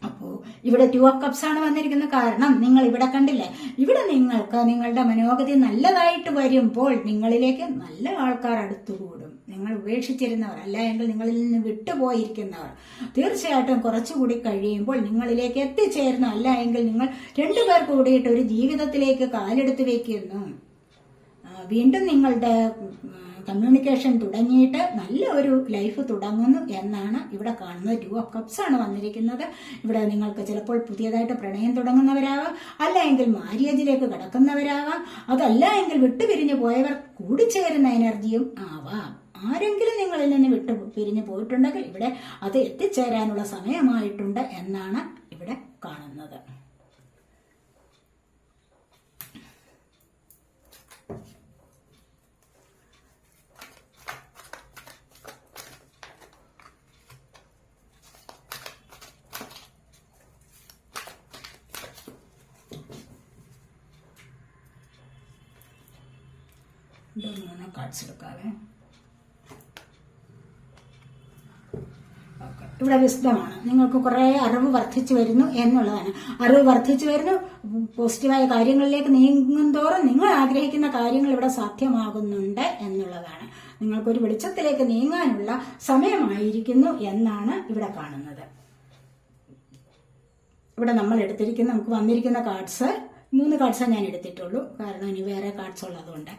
അപ്പോൾ ഇവിടെ 2 of Cups ആണ് വന്നിരിക്കുന്നത്. കാരണം നിങ്ങൾ ഇവിടെ കണ്ടില്ലേ, ഇവിടെ നിങ്ങൾക്ക് നിങ്ങളുടെ മനോഗതി നല്ലതായിട്ട് വരുമ്പോൾ നിങ്ങളിലേക്ക് നല്ല ആൾക്കാർ അടുത്തുകൂടും. നിങ്ങൾ ഉപേക്ഷിച്ചിരുന്നവർ, അല്ല എങ്കിൽ നിങ്ങളിൽ നിന്ന് വിട്ടുപോയിരിക്കുന്നവർ തീർച്ചയായിട്ടും കുറച്ചുകൂടി കഴിയുമ്പോൾ നിങ്ങളിലേക്ക് എത്തിച്ചേരുന്നു. അല്ല എങ്കിൽ നിങ്ങൾ 2 പേർ കൂടിയിട്ട് ഒരു ജീവിതത്തിലേക്ക് കാലെടുത്ത് വെക്കുന്നു. വീണ്ടും നിങ്ങളുടെ കമ്മ്യൂണിക്കേഷൻ തുടങ്ങിയിട്ട് നല്ല ഒരു ലൈഫ് തുടങ്ങുന്നു എന്നാണ് ഇവിടെ കാണുന്നത്. 2 of Cups ആണ് വന്നിരിക്കുന്നത്. ഇവിടെ നിങ്ങൾക്ക് ചിലപ്പോൾ പുതിയതായിട്ട് പ്രണയം തുടങ്ങുന്നവരാവാം, അല്ല എങ്കിൽ മാര്യേജിലേക്ക് കടക്കുന്നവരാവാം, അതല്ല എങ്കിൽ വിട്ടുപിരിഞ്ഞു പോയവർ കൂടിച്ചേരുന്ന എനർജിയും ആവാം. ആരെങ്കിലും നിങ്ങളിൽ നിന്ന് വിട്ടു പിരിഞ്ഞു പോയിട്ടുണ്ടെങ്കിൽ ഇവിടെ അത് എത്തിച്ചേരാനുള്ള സമയമായിട്ടുണ്ട് എന്നാണ് ഇവിടെ കാണുന്നത്. കാർഡ്സ് എടുക്കാവേ. ഇവിടെ വിശദമാണ്. നിങ്ങൾക്ക് കുറെ അറിവ് വർദ്ധിച്ചു വരുന്നു എന്നുള്ളതാണ്. അറിവ് വർദ്ധിച്ചു വരുന്നു, പോസിറ്റീവായ കാര്യങ്ങളിലേക്ക് നീങ്ങുന്തോറും നിങ്ങൾ ആഗ്രഹിക്കുന്ന കാര്യങ്ങൾ ഇവിടെ സാധ്യമാകുന്നുണ്ട് എന്നുള്ളതാണ്. നിങ്ങൾക്കൊരു വെളിച്ചത്തിലേക്ക് നീങ്ങാനുള്ള സമയമായിരിക്കുന്നു എന്നാണ് ഇവിടെ കാണുന്നത്. ഇവിടെ നമ്മൾ എടുത്തിരിക്കുന്ന, നമുക്ക് വന്നിരിക്കുന്ന കാർഡ്സ് 3 കാർഡ്സേ ഞാൻ എടുത്തിട്ടുള്ളൂ, കാരണം ഇനി വേറെ കാർഡ്സ് ഉള്ളതുകൊണ്ട്.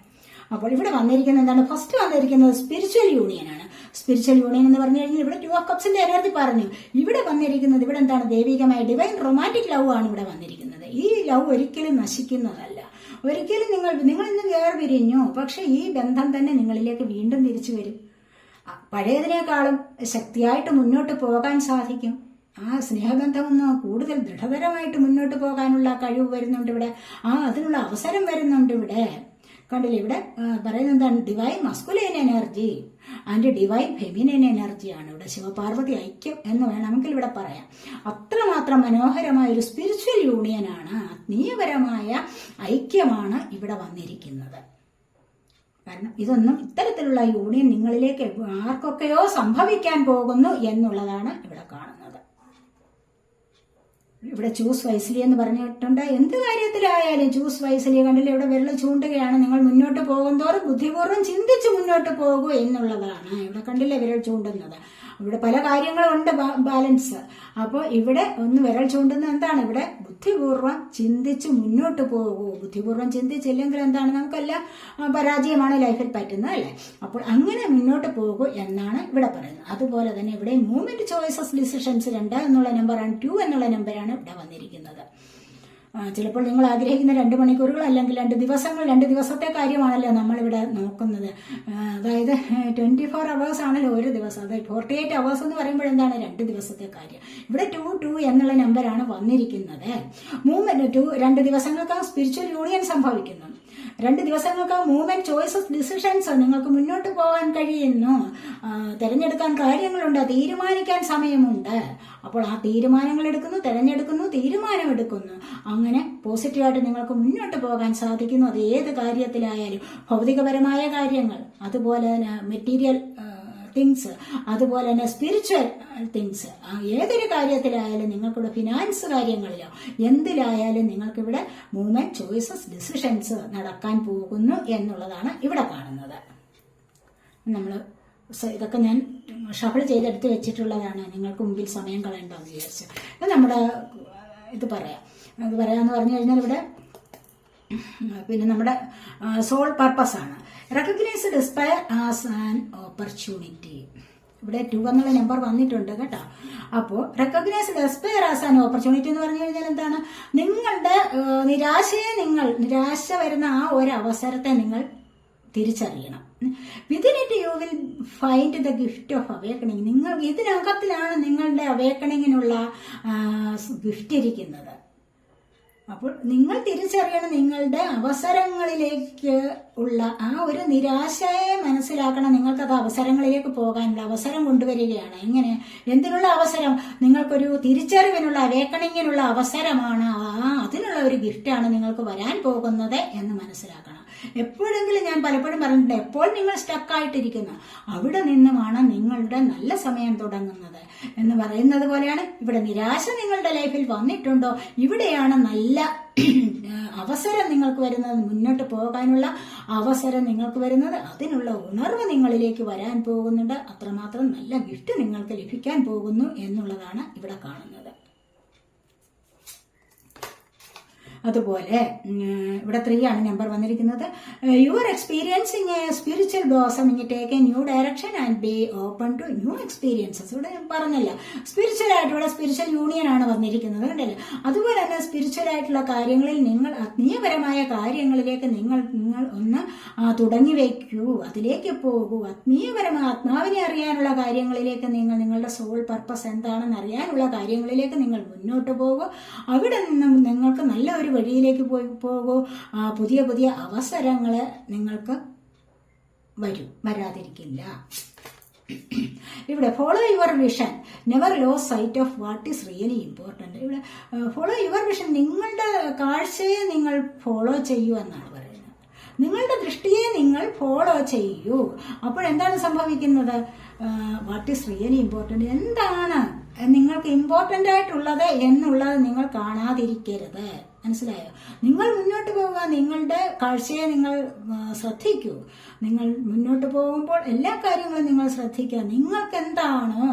അപ്പോൾ ഇവിടെ വന്നിരിക്കുന്നത് എന്താണ്? ഫസ്റ്റ് വന്നിരിക്കുന്നത് സ്പിരിച്വൽ യൂണിയൻ ആണ്. സ്പിരിച്വൽ യൂണിയൻ എന്ന് പറഞ്ഞു കഴിഞ്ഞാൽ ഇവിടെ 2 of Cupsന്റെ എനർജി പറഞ്ഞു. ഇവിടെ വന്നിരിക്കുന്നത് ഇവിടെ എന്താണ്? ദൈവികമായ ഡിവൈൻ റൊമാൻറ്റിക് ലവ് ആണ് ഇവിടെ വന്നിരിക്കുന്നത്. ഈ ലവ് ഒരിക്കലും നശിക്കുന്നതല്ല. ഒരിക്കലും നിങ്ങൾ ഇന്ന് വേർപിരിഞ്ഞു, പക്ഷെ ഈ ബന്ധം തന്നെ നിങ്ങളിലേക്ക് വീണ്ടും തിരിച്ചു വരും. പഴയതിനേക്കാളും ശക്തിയായിട്ട് മുന്നോട്ട് പോകാൻ സാധിക്കും. ആ സ്നേഹബന്ധം ഒന്ന് കൂടുതൽ ദൃഢതരമായിട്ട് മുന്നോട്ട് പോകാനുള്ള കഴിവ് വരുന്നുണ്ട് ഇവിടെ. അതിനുള്ള അവസരം വരുന്നുണ്ട് ഇവിടെ. കണ്ടില്ലേ, ഇവിടെ പറയുന്നത് എന്താണ്? Divine masculine energy and divine feminine എനർജിയാണ് ഇവിടെ. ശിവപാർവതി ഐക്യം എന്ന് വേണമെങ്കിൽ ഇവിടെ പറയാം. അത്രമാത്രം മനോഹരമായ ഒരു സ്പിരിച്വൽ യൂണിയനാണ്, ആത്മീയപരമായ ഐക്യമാണ് ഇവിടെ വന്നിരിക്കുന്നത്. കാരണം ഇതൊന്നും, ഇത്തരത്തിലുള്ള യൂണിയൻ നിങ്ങളിലേക്ക് ആർക്കൊക്കെയോ സംഭവിക്കാൻ പോകുന്നു എന്നുള്ളതാണ് ഇവിടെ കാണുന്നത്. ഇവിടെ ചൂസ് വൈസ്ലി എന്ന് പറഞ്ഞിട്ടുണ്ട്. എന്ത് കാര്യത്തിലായാലും ചൂസ് വൈസ്ലി. കണ്ടില്ല, ഇവിടെ വിരൽ ചൂണ്ടുകയാണ്. നിങ്ങൾ മുന്നോട്ട് പോകുന്തോറും ബുദ്ധിപൂർവ്വം ചിന്തിച്ച് മുന്നോട്ട് പോകൂ എന്നുള്ളതാണ്. ഇവിടെ കണ്ടില്ലേ വിരൽ ചൂണ്ടുന്നത്. ഇവിടെ പല കാര്യങ്ങളുണ്ട് ബാലൻസ്. അപ്പോൾ ഇവിടെ ഒന്ന് വിരൽ ചൂണ്ടുന്നത് എന്താണ്? ഇവിടെ ബുദ്ധിപൂർവ്വം ചിന്തിച്ച് മുന്നോട്ട് പോകൂ. ബുദ്ധിപൂർവ്വം ചിന്തിച്ചില്ലെങ്കിൽ എന്താണ്? നമുക്കെല്ലാം പരാജയമാണ് ലൈഫിൽ പറ്റുന്നത്, അല്ലേ? അപ്പോൾ അങ്ങനെ മുന്നോട്ട് പോകൂ എന്നാണ് ഇവിടെ പറയുന്നത്. അതുപോലെ തന്നെ ഇവിടെ മൂവ്മെന്റ് ചോയ്സസ് ഡിസിഷൻസ് 2 എന്നുള്ള നമ്പറാണ്, 2 എന്നുള്ള നമ്പറാണ് ഇവിടെ വന്നിരിക്കുന്നത്. ചിലപ്പോൾ നിങ്ങൾ ആഗ്രഹിക്കുന്ന 2 മണിക്കൂറുകൾ അല്ലെങ്കിൽ 2 ദിവസങ്ങൾ, 2 ദിവസത്തെ കാര്യമാണല്ലോ നമ്മളിവിടെ നോക്കുന്നത്. അതായത് 24 hours ആണല്ലോ ഒരു ദിവസം. അതായത് 48 hours എന്ന് പറയുമ്പോൾ എന്താണ്? 2 ദിവസത്തെ കാര്യം. ഇവിടെ 2 എന്നുള്ള നമ്പറാണ് വന്നിരിക്കുന്നത്. മൂവ്മെന്റ് 2 ദിവസങ്ങൾക്ക് സ്പിരിച്വൽ യൂണിയൻ സംഭവിക്കുന്നു. 2 ദിവസങ്ങൾക്ക് മൂവ്മെന്റ് ചോയ്സസ് ഡിസിഷൻസ്, നിങ്ങൾക്ക് മുന്നോട്ട് പോകാൻ കഴിയുന്നു. തിരഞ്ഞെടുക്കാൻ കാര്യങ്ങളുണ്ട്, തീരുമാനിക്കാൻ സമയമുണ്ട്. അപ്പോൾ ആ തീരുമാനങ്ങൾ എടുക്കുന്നു, തിരഞ്ഞെടുക്കുന്നു, തീരുമാനമെടുക്കുന്നു. അങ്ങനെ പോസിറ്റീവായിട്ട് നിങ്ങൾക്ക് മുന്നോട്ട് പോകാൻ സാധിക്കുന്നു. അത് ഏത് കാര്യത്തിലായാലും, ഭൗതികപരമായ കാര്യങ്ങൾ, അതുപോലെ തന്നെ മെറ്റീരിയൽ തിങ്സ്, അതുപോലെ തന്നെ സ്പിരിച്വൽ തിങ്സ്, ഏതൊരു കാര്യത്തിലായാലും നിങ്ങൾക്കിവിടെ ഫിനാൻസ് കാര്യങ്ങളിലോ എന്തിലായാലും നിങ്ങൾക്കിവിടെ മൂവ്മെന്റ്, ചോയ്സസ്, ഡിസിഷൻസ് നടക്കാൻ പോകുന്നു എന്നുള്ളതാണ് ഇവിടെ കാണുന്നത്. നമ്മൾ ഇതൊക്കെ ഞാൻ ഷഫിൾ ചെയ്തെടുത്ത് വെച്ചിട്ടുള്ളതാണ്, നിങ്ങൾക്ക് മുമ്പിൽ സമയം കളയണ്ടെന്ന് വിചാരിച്ചു. ഇത് നമ്മുടെ ഇത് പറയാമെന്ന് പറഞ്ഞു കഴിഞ്ഞാൽ ഇവിടെ പിന്നെ നമ്മുടെ സോൾ പർപ്പസ് ആണ്. Recognise despair as an opportunity. ഇവിടെ 2 എന്നുള്ള നമ്പർ വന്നിട്ടുണ്ട് കേട്ടോ. അപ്പോൾ recognise despair as an opportunity എന്ന് പറഞ്ഞു കഴിഞ്ഞാൽ എന്താണ്? നിങ്ങളുടെ നിരാശ വരുന്ന ആ ഒരു അവസരത്തെ നിങ്ങൾ തിരിച്ചറിയണം. Within it you will find the gift of awakening. നിങ്ങൾ ഇതിനകത്തിലാണ് നിങ്ങളുടെ അവേക്കണിങ്ങിനുള്ള ഗിഫ്റ്റ് ഇരിക്കുന്നത്. അപ്പോൾ നിങ്ങൾ തിരിച്ചറിയണം, നിങ്ങളുടെ അവസരങ്ങളിലേക്ക് ഉള്ള ആ ഒരു നിരാശയെ മനസ്സിലാക്കണം. നിങ്ങൾക്കത് അവസരങ്ങളിലേക്ക് പോകാനുള്ള അവസരം കൊണ്ടുവരികയാണ്. എങ്ങനെ? എന്തിനുള്ള അവസരം? നിങ്ങൾക്കൊരു തിരിച്ചറിവിനുള്ള, അവേക്കണിങ്ങിനുള്ള അവസരമാണ്. അതിനുള്ള ഒരു ഗിഫ്റ്റാണ് നിങ്ങൾക്ക് വരാൻ പോകുന്നത് എന്ന് മനസ്സിലാക്കണം. എപ്പോഴെങ്കിലും ഞാൻ പലപ്പോഴും പറഞ്ഞിട്ടുണ്ട്, എപ്പോൾ നിങ്ങൾ സ്റ്റക്കായിട്ടിരിക്കുന്നു അവിടെ നിന്നുമാണ് നിങ്ങളുടെ നല്ല സമയം തുടങ്ങുന്നത് എന്ന് പറയുന്നത് പോലെയാണ് ഇവിടെ. നിരാശ നിങ്ങളുടെ ലൈഫിൽ വന്നിട്ടുണ്ടോ, ഇവിടെയാണ് നല്ല അവസരം നിങ്ങൾക്ക് വരുന്നത്, മുന്നോട്ട് പോകാനുള്ള അവസരം നിങ്ങൾക്ക് വരുന്നത്. അതിനുള്ള ഉണർവ് നിങ്ങളിലേക്ക് വരാൻ പോകുന്നുണ്ട്. അത്രമാത്രം നല്ല ഗിഫ്റ്റ് നിങ്ങൾക്ക് ലഭിക്കാൻ പോകുന്നു എന്നുള്ളതാണ് ഇവിടെ കാണുന്നത്. അതുപോലെ ഇവിടെ 3 ആണ് നമ്പർ വന്നിരിക്കുന്നത്. You are experiencing a spiritual blossoming, take a new direction and be open to new experiences. ഇവിടെ ഞാൻ പറഞ്ഞല്ല, സ്പിരിച്വൽ ആയിട്ട് ഇവിടെ സ്പിരിച്വൽ യൂണിയൻ ആണ് വന്നിരിക്കുന്നത്, കണ്ടല്ലേ. അതുപോലെ തന്നെ സ്പിരിച്വൽ ആയിട്ടുള്ള കാര്യങ്ങളിൽ നിങ്ങൾ ആത്മീയപരമായ കാര്യങ്ങളിലേക്ക് നിങ്ങൾ ഒന്ന് തുടങ്ങി വയ്ക്കൂ, അതിലേക്ക് പോകൂ. ആത്മീയപരമായ ആത്മാവിനെ അറിയാനുള്ള കാര്യങ്ങളിലേക്ക് നിങ്ങളുടെ സോൾ പർപ്പസ് എന്താണെന്ന് അറിയാനുള്ള കാര്യങ്ങളിലേക്ക് നിങ്ങൾ മുന്നോട്ട് പോകൂ. അവിടെ നിന്നും നിങ്ങൾക്ക് നല്ല ഒരു വഴിയിലേക്ക് പോകൂ. പുതിയ പുതിയ അവസരങ്ങൾ നിങ്ങൾക്ക് വരാതിരിക്കില്ല. ഇവിടെ follow your vision, never lose sight of what is really important. ഇവിടെ ഫോളോ യുവർ വിഷൻ, നിങ്ങളുടെ കാഴ്ചയെ നിങ്ങൾ ഫോളോ ചെയ്യൂ എന്നാണ് പറയുന്നത്. നിങ്ങളുടെ ദൃഷ്ടിയെ നിങ്ങൾ ഫോളോ ചെയ്യൂ. അപ്പോഴെന്താണ് സംഭവിക്കുന്നത്? വാട്ട് ഈസ് റിയലി ഇമ്പോർട്ടന്റ്, എന്താണ് നിങ്ങൾക്ക് ഇമ്പോർട്ടന്റ് ആയിട്ടുള്ളത് എന്നുള്ളത് നിങ്ങൾ കാണാതിരിക്കരുത്. മനസ്സിലായോ? നിങ്ങൾ മുന്നോട്ട് പോവുക, നിങ്ങളുടെ കാഴ്ചയെ നിങ്ങൾ ശ്രദ്ധിക്കൂ. നിങ്ങൾ മുന്നോട്ട് പോകുമ്പോൾ എല്ലാ കാര്യങ്ങളും നിങ്ങൾ ശ്രദ്ധിക്കുക. നിങ്ങൾക്ക് എന്താണോ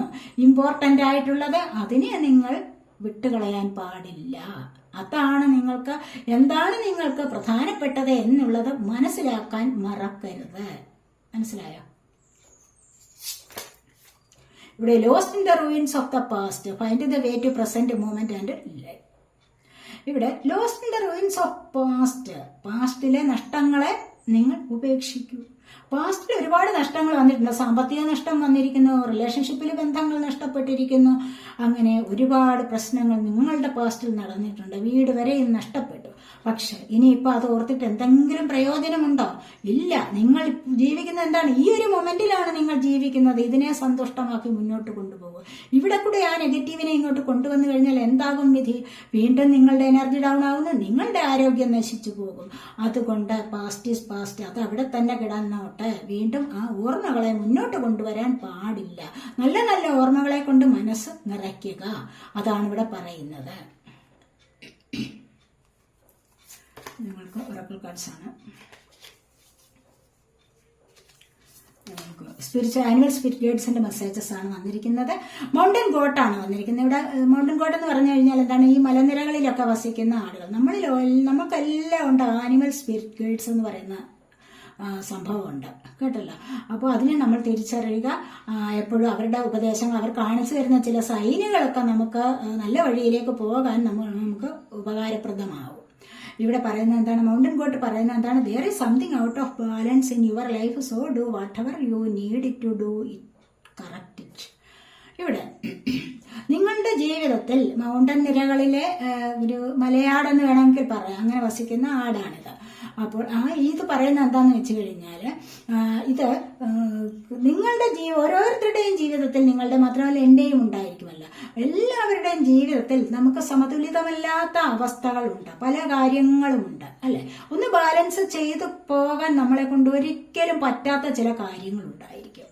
ഇമ്പോർട്ടന്റ് ആയിട്ടുള്ളത് അതിനെ നിങ്ങൾ വിട്ടുകളയാൻ പാടില്ല. അതാണ് എന്താണ് നിങ്ങൾക്ക് പ്രധാനപ്പെട്ടത് എന്നുള്ളത് മനസ്സിലാക്കാൻ മറക്കരുത്. മനസ്സിലായോ? ഇവിടെ lost in the ruins of the past, find the way to present moment and life. ഇവിടെ lost in the ruins of പാസ്റ്റിലെ നഷ്ടങ്ങളെ നിങ്ങൾ ഉപേക്ഷിക്കൂ. പാസ്റ്റിൽ ഒരുപാട് നഷ്ടങ്ങൾ വന്നിട്ടുണ്ട്. സാമ്പത്തിക നഷ്ടം വന്നിരിക്കുന്നു, റിലേഷൻഷിപ്പിൽ ബന്ധങ്ങൾ നഷ്ടപ്പെട്ടിരിക്കുന്നു, അങ്ങനെ ഒരുപാട് പ്രശ്നങ്ങൾ നിങ്ങളുടെ പാസ്റ്റിൽ നടന്നിട്ടുണ്ട്. വീട് വരെയും നഷ്ടപ്പെട്ടു. പക്ഷെ ഇനിയിപ്പോൾ അത് ഓർത്തിട്ട് എന്തെങ്കിലും പ്രയോജനമുണ്ടോ? ഇല്ല. നിങ്ങൾ ജീവിക്കുന്നത് എന്താണ്? ഈ ഒരു മൊമെന്റിലാണ് നിങ്ങൾ ജീവിക്കുന്നത്. ഇതിനെ സന്തുഷ്ടമാക്കി മുന്നോട്ട് കൊണ്ടുപോകും. ഇവിടെ കൂടെ ആ നെഗറ്റീവിനെ ഇങ്ങോട്ട് കൊണ്ടുവന്നു കഴിഞ്ഞാൽ എന്താകും വിധി? വീണ്ടും നിങ്ങളുടെ എനർജി ഡൗൺ ആവുന്നു, നിങ്ങളുടെ ആരോഗ്യം നശിച്ചു പോകും. അതുകൊണ്ട് പാസ്റ്റ് ഈസ് പാസ്റ്റ്, അത് അവിടെ തന്നെ കിടന്നോട്ടെ. വീണ്ടും ആ ഓർമ്മകളെ മുന്നോട്ട് കൊണ്ടുവരാൻ പാടില്ല. നല്ല നല്ല ഓർമ്മകളെ കൊണ്ട് മനസ്സ് നിറയ്ക്കുക. അതാണ് ഇവിടെ പറയുന്നത്. നിങ്ങൾക്ക് ഒറക്കിൾ കാർഡ്സ് ആണ്. ആനിമൽ സ്പിരിറ്റ് ഗൈഡ്സിന്റെ മെസ്സേജസ് ആണ് വന്നിരിക്കുന്നത്. മൗണ്ടൻ ഗോട്ടാണ് വന്നിരിക്കുന്നത്. ഇവിടെ മൗണ്ടൻ ഗോട്ട് എന്ന് പറഞ്ഞു കഴിഞ്ഞാൽ എന്താണ്? ഈ മലനിരകളിലൊക്കെ വസിക്കുന്ന ആളുകൾ. നമുക്കെല്ലാം ഉണ്ട് ആനിമൽ സ്പിരിറ്റ് ഗൈഡ്സ് എന്ന് പറയുന്ന സംഭവമുണ്ട് കേട്ടല്ലോ. അപ്പോൾ അതിനെ നമ്മൾ തിരിച്ചറിയുക. എപ്പോഴും അവരുടെ ഉപദേശങ്ങൾ, അവർ കാണിച്ചു തരുന്ന ചില സൈനുകളൊക്കെ നമുക്ക് നല്ല വഴിയിലേക്ക് പോകാൻ നമുക്ക് ഉപകാരപ്രദമാവും. ഇവിടെ പറയുന്നത് എന്താണ്? മൗണ്ടൻ ഗോട്ട് പറയുന്നത് എന്താണ്? there is something out of balance in your life, so do whatever you need it to do it, correct it. ഇവിടെ നിങ്ങളുടെ ജീവിതത്തിൽ മൗണ്ടൻ നിരകളിലെ ഒരു മലയാടെന്ന് വേണമെങ്കിൽ പറയാം, അങ്ങനെ വസിക്കുന്ന ആടാണിത്. അപ്പോൾ ഇത് പറയുന്നത് എന്താണെന്ന് വെച്ച് കഴിഞ്ഞാൽ, ഇത് നിങ്ങളുടെ ഓരോരുത്തരുടെയും ജീവിതത്തിൽ, നിങ്ങളുടെ മാത്രമല്ല എന്റെയും ഉണ്ടായിരിക്കുമല്ല, എല്ലാവരുടെയും ജീവിതത്തിൽ നമുക്ക് സമതുലിതമല്ലാത്ത അവസ്ഥകളുണ്ട്, പല കാര്യങ്ങളുമുണ്ട് അല്ലെ. ഒന്ന് ബാലൻസ് ചെയ്തു പോകാൻ നമ്മളെ കൊണ്ട് ഒരിക്കലും പറ്റാത്ത ചില കാര്യങ്ങളുണ്ടായിരിക്കും.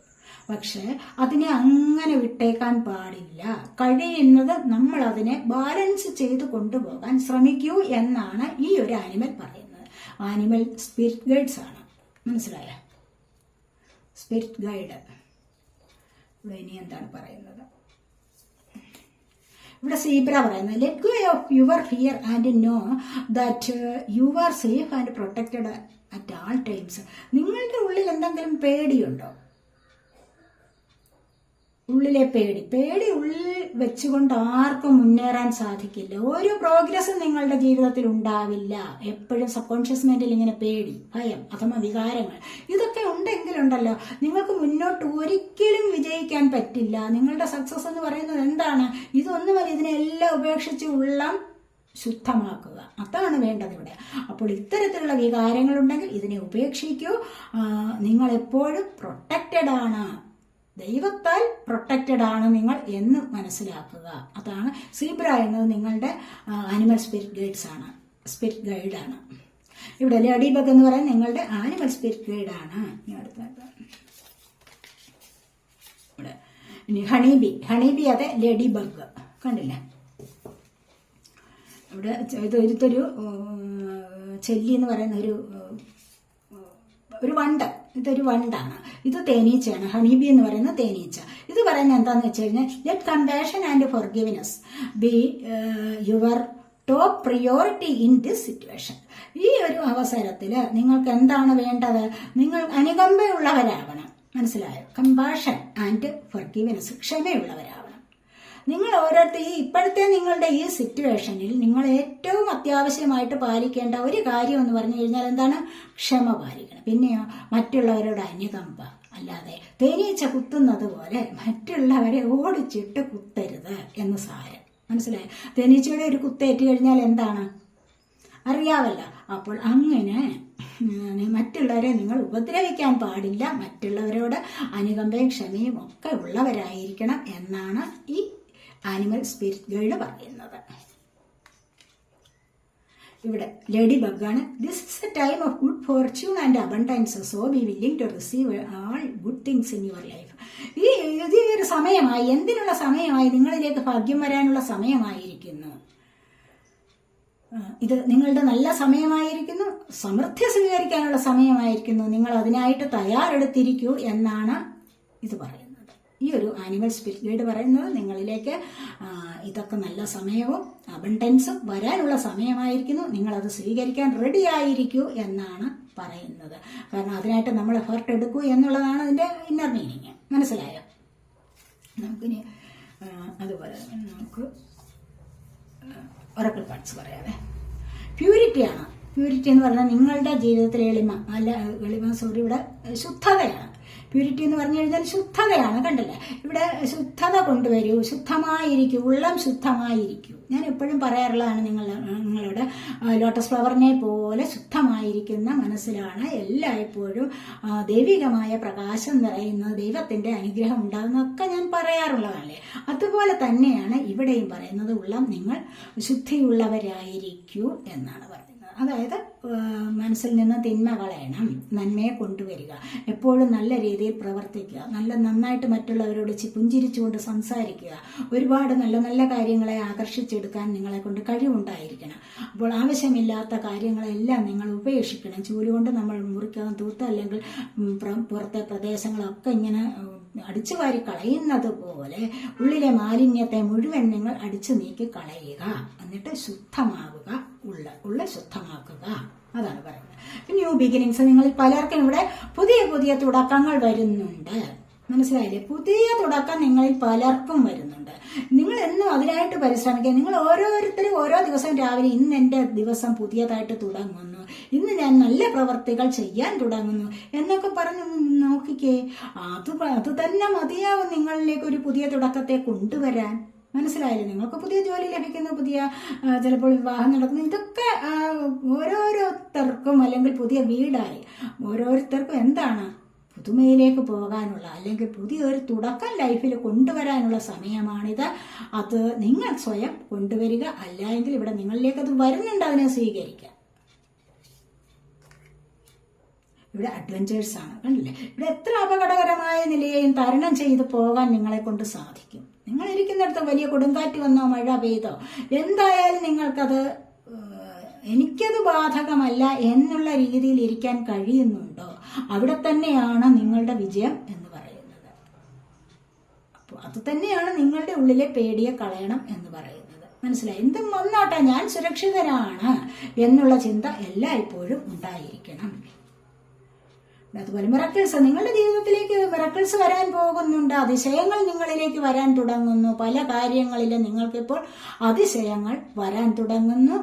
പക്ഷെ അതിനെ അങ്ങനെ വിട്ടേക്കാൻ പാടില്ല. കഴിയുന്നത് നമ്മൾ അതിനെ ബാലൻസ് ചെയ്ത് കൊണ്ടുപോകാൻ ശ്രമിക്കൂ എന്നാണ് ഈ ഒരു ആനിമൽ പറയുന്നത്. ആനിമൽ സ്പിരിറ്റ് ഗൈഡ്സ് ആണ്. മനസ്സിലായ? Spirit guide. ഇവിടെ ഇനി എന്താണ് പറയുന്നത്? ഇവിടെ സീബ്ര പറയുന്നത്, let go of your fear and know that you are safe and protected at all times. നിങ്ങളുടെ ഉള്ളിൽ എന്തെങ്കിലും പേടിയുണ്ടോ? ഉള്ളിലെ പേടി ഉള്ളിൽ വെച്ചുകൊണ്ട് ആർക്കും മുന്നേറാൻ സാധിക്കില്ല. ഒരു പ്രോഗ്രസ്സും നിങ്ങളുടെ ജീവിതത്തിൽ ഉണ്ടാവില്ല. എപ്പോഴും സബ് കോൺഷ്യസ് മൈൻഡിൽ ഇങ്ങനെ പേടി, ഭയം, അഥവാ വികാരങ്ങൾ ഇതൊക്കെ ഉണ്ടെങ്കിലുണ്ടല്ലോ നിങ്ങൾക്ക് മുന്നോട്ട് ഒരിക്കലും വിജയിക്കാൻ പറ്റില്ല. നിങ്ങളുടെ സക്സസ് എന്ന് പറയുന്നത് എന്താണ്? ഇതൊന്നുമല്ല, ഇതിനെല്ലാം ഉപേക്ഷിച്ച് ഉള്ളം ശുദ്ധമാക്കുക. അതാണ് വേണ്ടത് ഇവിടെ. അപ്പോൾ ഇത്തരത്തിലുള്ള വികാരങ്ങളുണ്ടെങ്കിൽ ഇതിനെ ഉപേക്ഷിക്കൂ. നിങ്ങൾ എപ്പോഴും പ്രൊട്ടക്റ്റഡ് ആണ്, ദൈവത്താൽ പ്രൊട്ടക്റ്റഡ് ആണ് നിങ്ങൾ എന്ന് മനസ്സിലാക്കുക. അതാണ് സീബ്ര എന്നത് നിങ്ങളുടെ ആനിമൽ സ്പിരിറ്റ് ഗൈഡ്സ് ആണ്, സ്പിരിറ്റ് ഗൈഡാണ്. ഇവിടെ ലേഡി ബഗ് എന്ന് പറയുന്നത് നിങ്ങളുടെ ആനിമൽ സ്പിരിറ്റ് ഗൈഡാണ്. ഇവിടെ ഇനി ഹണിബി അതെ ലേഡി ബഗ് കണ്ടില്ലേ? ഇവിടെ ഇതൊരു ചെല്ലി എന്ന് പറയുന്ന ഒരു വണ്ട്. ഇതൊരു വണ്ടാണ്. ഇത് തേനീച്ചയാണ്. ഹണിബി എന്ന് പറയുന്ന തേനീച്ച. ഇത് പറയുന്നത് എന്താന്ന് വെച്ച് കഴിഞ്ഞാൽ, let compassion and forgiveness be your top priority in this situation. ഈ ഒരു അവസരത്തിൽ നിങ്ങൾക്ക് എന്താണ് വേണ്ടത്? നിങ്ങൾ അനുകമ്പയുള്ളവരാവണം. മനസ്സിലായോ? കമ്പാഷൻ ആൻഡ് ഫോർഗിവ്നെസ്, ക്ഷമയുള്ളവരാവണം. നിങ്ങൾ ഓരോരുത്തർ ഇപ്പോഴത്തെ നിങ്ങളുടെ ഈ സിറ്റുവേഷനിൽ നിങ്ങൾ ഏറ്റവും അത്യാവശ്യമായിട്ട് പാലിക്കേണ്ട ഒരു കാര്യം എന്ന് പറഞ്ഞു കഴിഞ്ഞാൽ എന്താണ്? ക്ഷമ പാലിക്കണം. പിന്നെയോ മറ്റുള്ളവരോട് അനുകമ്പ. അല്ലാതെ തേനീച്ച കുത്തുന്നത് പോലെ മറ്റുള്ളവരെ ഓടിച്ചിട്ട് കുത്തരുത് എന്ന് സാരം. മനസ്സിലായോ? തേനീച്ചയുടെ ഒരു കുത്തേറ്റ് കഴിഞ്ഞാൽ എന്താണ് അറിയാവല്ല. അപ്പോൾ അങ്ങനെ മറ്റുള്ളവരെ നിങ്ങൾ ഉപദ്രവിക്കാൻ പാടില്ല. മറ്റുള്ളവരോട് അനുകമ്പയും ക്ഷമയും ഒക്കെ ഉള്ളവരായിരിക്കണം എന്നാണ് ഈ ആനിമൽ സ്പിരിറ്റ് ഗൈഡ് പറയുന്നത്. ഇവിടെ ലേഡി ബഗ്ഗാണ്. This is a time of good fortune and abundance, so be willing to receive all good things in your life. ഈ ഒരു സമയമായി, എന്തിനുള്ള സമയമായി? നിങ്ങളിലേക്ക് ഭാഗ്യം വരാനുള്ള സമയമായിരിക്കുന്നു. ഇത് നിങ്ങളുടെ നല്ല സമയമായിരിക്കുന്നു. സമൃദ്ധി സ്വീകരിക്കാനുള്ള സമയമായിരിക്കുന്നു. നിങ്ങൾ അതിനായിട്ട് തയ്യാറെടുത്തിരിക്കൂ എന്നാണ് ഇത് പറയുന്നത്. ഈ ഒരു ആനിമൽ സ്പിരിറ്റ് ഗൈഡ് പറയുന്നത് നിങ്ങളിലേക്ക് ഇതൊക്കെ നല്ല സമയവും അബണ്ടൻസും വരാനുള്ള സമയമായിരിക്കുന്നു. നിങ്ങളത് സ്വീകരിക്കാൻ റെഡി ആയിരിക്കൂ എന്നാണ് പറയുന്നത്. കാരണം അതിനായിട്ട് നമ്മൾ എഫേർട്ട് എടുക്കൂ എന്നുള്ളതാണ് അതിൻ്റെ ഇന്നർ മീനിങ്. മനസ്സിലായോ? നമുക്കിനി അതുപോലെ നമുക്ക് ഒറക്കിൾ കാർഡ്സ് പറയാതെ. പ്യൂരിറ്റിയാണ്. പ്യൂരിറ്റി എന്ന് പറഞ്ഞാൽ നിങ്ങളുടെ ജീവിതത്തിലെ ഇവിടെ ശുദ്ധതയാണ്. പ്യൂരിറ്റി എന്ന് പറഞ്ഞു കഴിഞ്ഞാൽ ശുദ്ധതയാണ്. കണ്ടല്ലേ? ഇവിടെ ശുദ്ധത കൊണ്ടുവരൂ, ശുദ്ധമായിരിക്കൂ, ഉള്ളം ശുദ്ധമായിരിക്കൂ. ഞാൻ എപ്പോഴും പറയാറുള്ളതാണ് നിങ്ങളോട്, ലോട്ടസ് ഫ്ലവറിനെ പോലെ ശുദ്ധമായിരിക്കുന്ന മനസ്സിലാണ് എല്ലായ്പ്പോഴും ദൈവികമായ പ്രകാശം നിറയുന്നത്, ദൈവത്തിന്റെ അനുഗ്രഹം ഉണ്ടാകുന്നതൊക്കെ ഞാൻ പറയാറുള്ളതല്ലേ. അതുപോലെ തന്നെയാണ് ഇവിടെയും പറയുന്നത്, ഉള്ളം നിങ്ങൾ ശുദ്ധിയുള്ളവരായിരിക്കൂ എന്നാണ് പറയുന്നത്. അതായത് മനസ്സിൽ നിന്ന് തിന്മ കളയണം, നന്മയെ കൊണ്ടുവരിക, എപ്പോഴും നല്ല രീതിയിൽ പ്രവർത്തിക്കുക, നന്നായിട്ട് മറ്റുള്ളവരോട് പുഞ്ചിരിച്ചുകൊണ്ട് സംസാരിക്കുക, ഒരുപാട് നല്ല നല്ല കാര്യങ്ങളെ ആകർഷിച്ചെടുക്കാൻ നിങ്ങളെ കൊണ്ട് കഴിവുണ്ടായിരിക്കണം. അപ്പോൾ ആവശ്യമില്ലാത്ത കാര്യങ്ങളെല്ലാം നിങ്ങൾ ഉപേക്ഷിക്കണം. ചൂലുകൊണ്ട് നമ്മൾ മുറിക്കാൻ തൂത്ത് അല്ലെങ്കിൽ പുറത്തെ പ്രദേശങ്ങളൊക്കെ ഇങ്ങനെ അടിച്ചു വാരി കളയുന്നത് പോലെ ഉള്ളിലെ മാലിന്യത്തെ മുഴുവൻ നിങ്ങൾ അടിച്ചു നീക്കി കളയുക. എന്നിട്ട് ശുദ്ധമാവുക, ഉള്ള ശുദ്ധമാക്കുക. അതാണ് പറയുന്നത്. New beginnings. നിങ്ങളിൽ പലർക്കും ഇവിടെ പുതിയ പുതിയ തുടക്കങ്ങൾ വരുന്നുണ്ട്. മനസ്സിലായില്ലേ? പുതിയ തുടക്കം നിങ്ങളിൽ പലർക്കും വരുന്നുണ്ട്. നിങ്ങൾ എന്നും അതിനായിട്ട് പരിശ്രമിക്കുക. നിങ്ങൾ ഓരോരുത്തരും ഓരോ ദിവസം രാവിലെ ഇന്ന് എൻ്റെ ദിവസം പുതിയതായിട്ട് തുടങ്ങുന്നു, ഇന്ന് ഞാൻ നല്ല പ്രവർത്തികൾ ചെയ്യാൻ തുടങ്ങുന്നു എന്നൊക്കെ പറഞ്ഞ് നോക്കിക്കേ. അത് തന്നെ മതിയാവും നിങ്ങളിലേക്ക് ഒരു പുതിയ തുടക്കത്തെ കൊണ്ടുവരാൻ. മനസ്സിലായില്ലേ? നിങ്ങൾക്ക് പുതിയ ജോലി ലഭിക്കുന്നു, പുതിയ ചിലപ്പോൾ വിവാഹം നടക്കുന്നു. ഇതൊക്കെ ഓരോരുത്തർക്കും, അല്ലെങ്കിൽ പുതിയ വീടായി ഓരോരുത്തർക്കും എന്താണ് പുതുമയിലേക്ക് പോകാനുള്ള, അല്ലെങ്കിൽ പുതിയൊരു തുടക്കം ലൈഫിൽ കൊണ്ടുവരാനുള്ള സമയമാണിത്. അത് നിങ്ങൾ സ്വയം കൊണ്ടുവരിക. അല്ലെങ്കിൽ ഇവിടെ നിങ്ങളിലേക്ക് അത് വരുന്നുണ്ട്, അതിനെ സ്വീകരിക്കുക. ഇവിടെ അഡ്വഞ്ചേഴ്സാണ്, കണ്ടില്ലേ? ഇവിടെ എത്ര അപകടകരമായ നിലയെയും തരണം ചെയ്ത് പോകാൻ നിങ്ങളെ കൊണ്ട് സാധിക്കും. നിങ്ങൾ ഇരിക്കുന്നിടത്ത് വലിയ കൊടുങ്കാറ്റ് വന്നോ മഴ പെയ്തോ എന്തായാലും നിങ്ങൾക്കത് എനിക്കത് ബാധകമല്ല എന്നുള്ള രീതിയിൽ ഇരിക്കാൻ കഴിയുന്നുണ്ടോ, അവിടെ തന്നെയാണ് നിങ്ങളുടെ വിജയം എന്ന് പറയുന്നത്. അപ്പോൾ അത് തന്നെയാണ് നിങ്ങളുടെ ഉള്ളിലെ പേടിയെ കളയണം എന്ന് പറയുന്നത്. മനസ്സിലായി? എന്തും വന്നാട്ടെ, ഞാൻ സുരക്ഷിതരാണ് എന്നുള്ള ചിന്ത എല്ലായ്പ്പോഴും ഉണ്ടായിരിക്കണം. അതുപോലെ മിറക്കിൾസ്, നിങ്ങളുടെ ജീവിതത്തിലേക്ക് മിറക്കിൾസ് വരാൻ പോകുന്നുണ്ട്. അതിശയങ്ങൾ നിങ്ങളിലേക്ക് വരാൻ തുടങ്ങുന്നു. പല കാര്യങ്ങളിലും നിങ്ങൾക്കിപ്പോൾ അതിശയങ്ങൾ വരാൻ തുടങ്ങുന്നു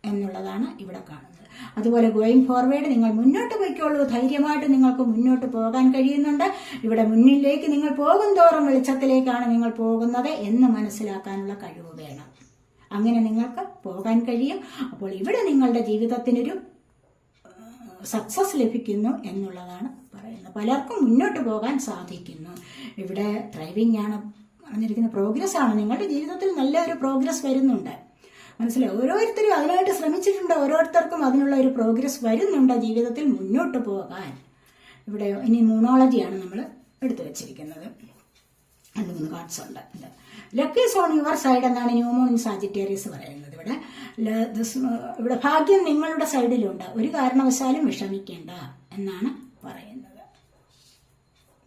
എന്നുള്ളതാണ് ഇവിടെ കാണുന്നത്. അതുപോലെ ഗോയിങ് ഫോർവേഡ്, നിങ്ങൾ മുന്നോട്ട് പോയിക്കോളൂ, ധൈര്യമായിട്ട് നിങ്ങൾക്ക് മുന്നോട്ട് പോകാൻ കഴിയുന്നുണ്ട്. ഇവിടെ മുന്നിലേക്ക് നിങ്ങൾ പോകും തോറും വെളിച്ചത്തിലേക്കാണ് നിങ്ങൾ പോകുന്നത് എന്ന് മനസ്സിലാക്കാനുള്ള കഴിവ് വേണം. അങ്ങനെ നിങ്ങൾക്ക് പോകാൻ കഴിയും. അപ്പോൾ ഇവിടെ നിങ്ങളുടെ ജീവിതത്തിനൊരു സക്സസ് ലഭിക്കുന്നു എന്നുള്ളതാണ് പറയുന്നത്. പലർക്കും മുന്നോട്ട് പോകാൻ സാധിക്കുന്നു. ഇവിടെ ഡ്രൈവിംഗ് ആണ് പറഞ്ഞിരിക്കുന്ന, പ്രോഗ്രസ് ആണ്. നിങ്ങളുടെ ജീവിതത്തിൽ നല്ലൊരു പ്രോഗ്രസ് വരുന്നുണ്ട്. മനസ്സിലായി? ഓരോരുത്തരും അതിനായിട്ട് ശ്രമിച്ചിട്ടുണ്ട്. ഓരോരുത്തർക്കും അതിനുള്ള ഒരു പ്രോഗ്രസ് വരുന്നുണ്ട് ജീവിതത്തിൽ മുന്നോട്ട് പോകാൻ. ഇവിടെ ഇനി ന്യൂമറോളജിയാണ് നമ്മൾ എടുത്തു വെച്ചിരിക്കുന്നത്. 2-3 കാർഡ്സ് ഉണ്ട്. Luck is on your side എന്നാണ് ന്യൂമോൺ ഇൻ സാജിറ്റേറിയസ് പറയുന്നത്. ഇവിടെ ഭാഗ്യം നിങ്ങളുടെ സൈഡിലുണ്ട്, ഒരു കാരണവശാലും വിഷമിക്കേണ്ട എന്നാണ് പറയുന്നത്.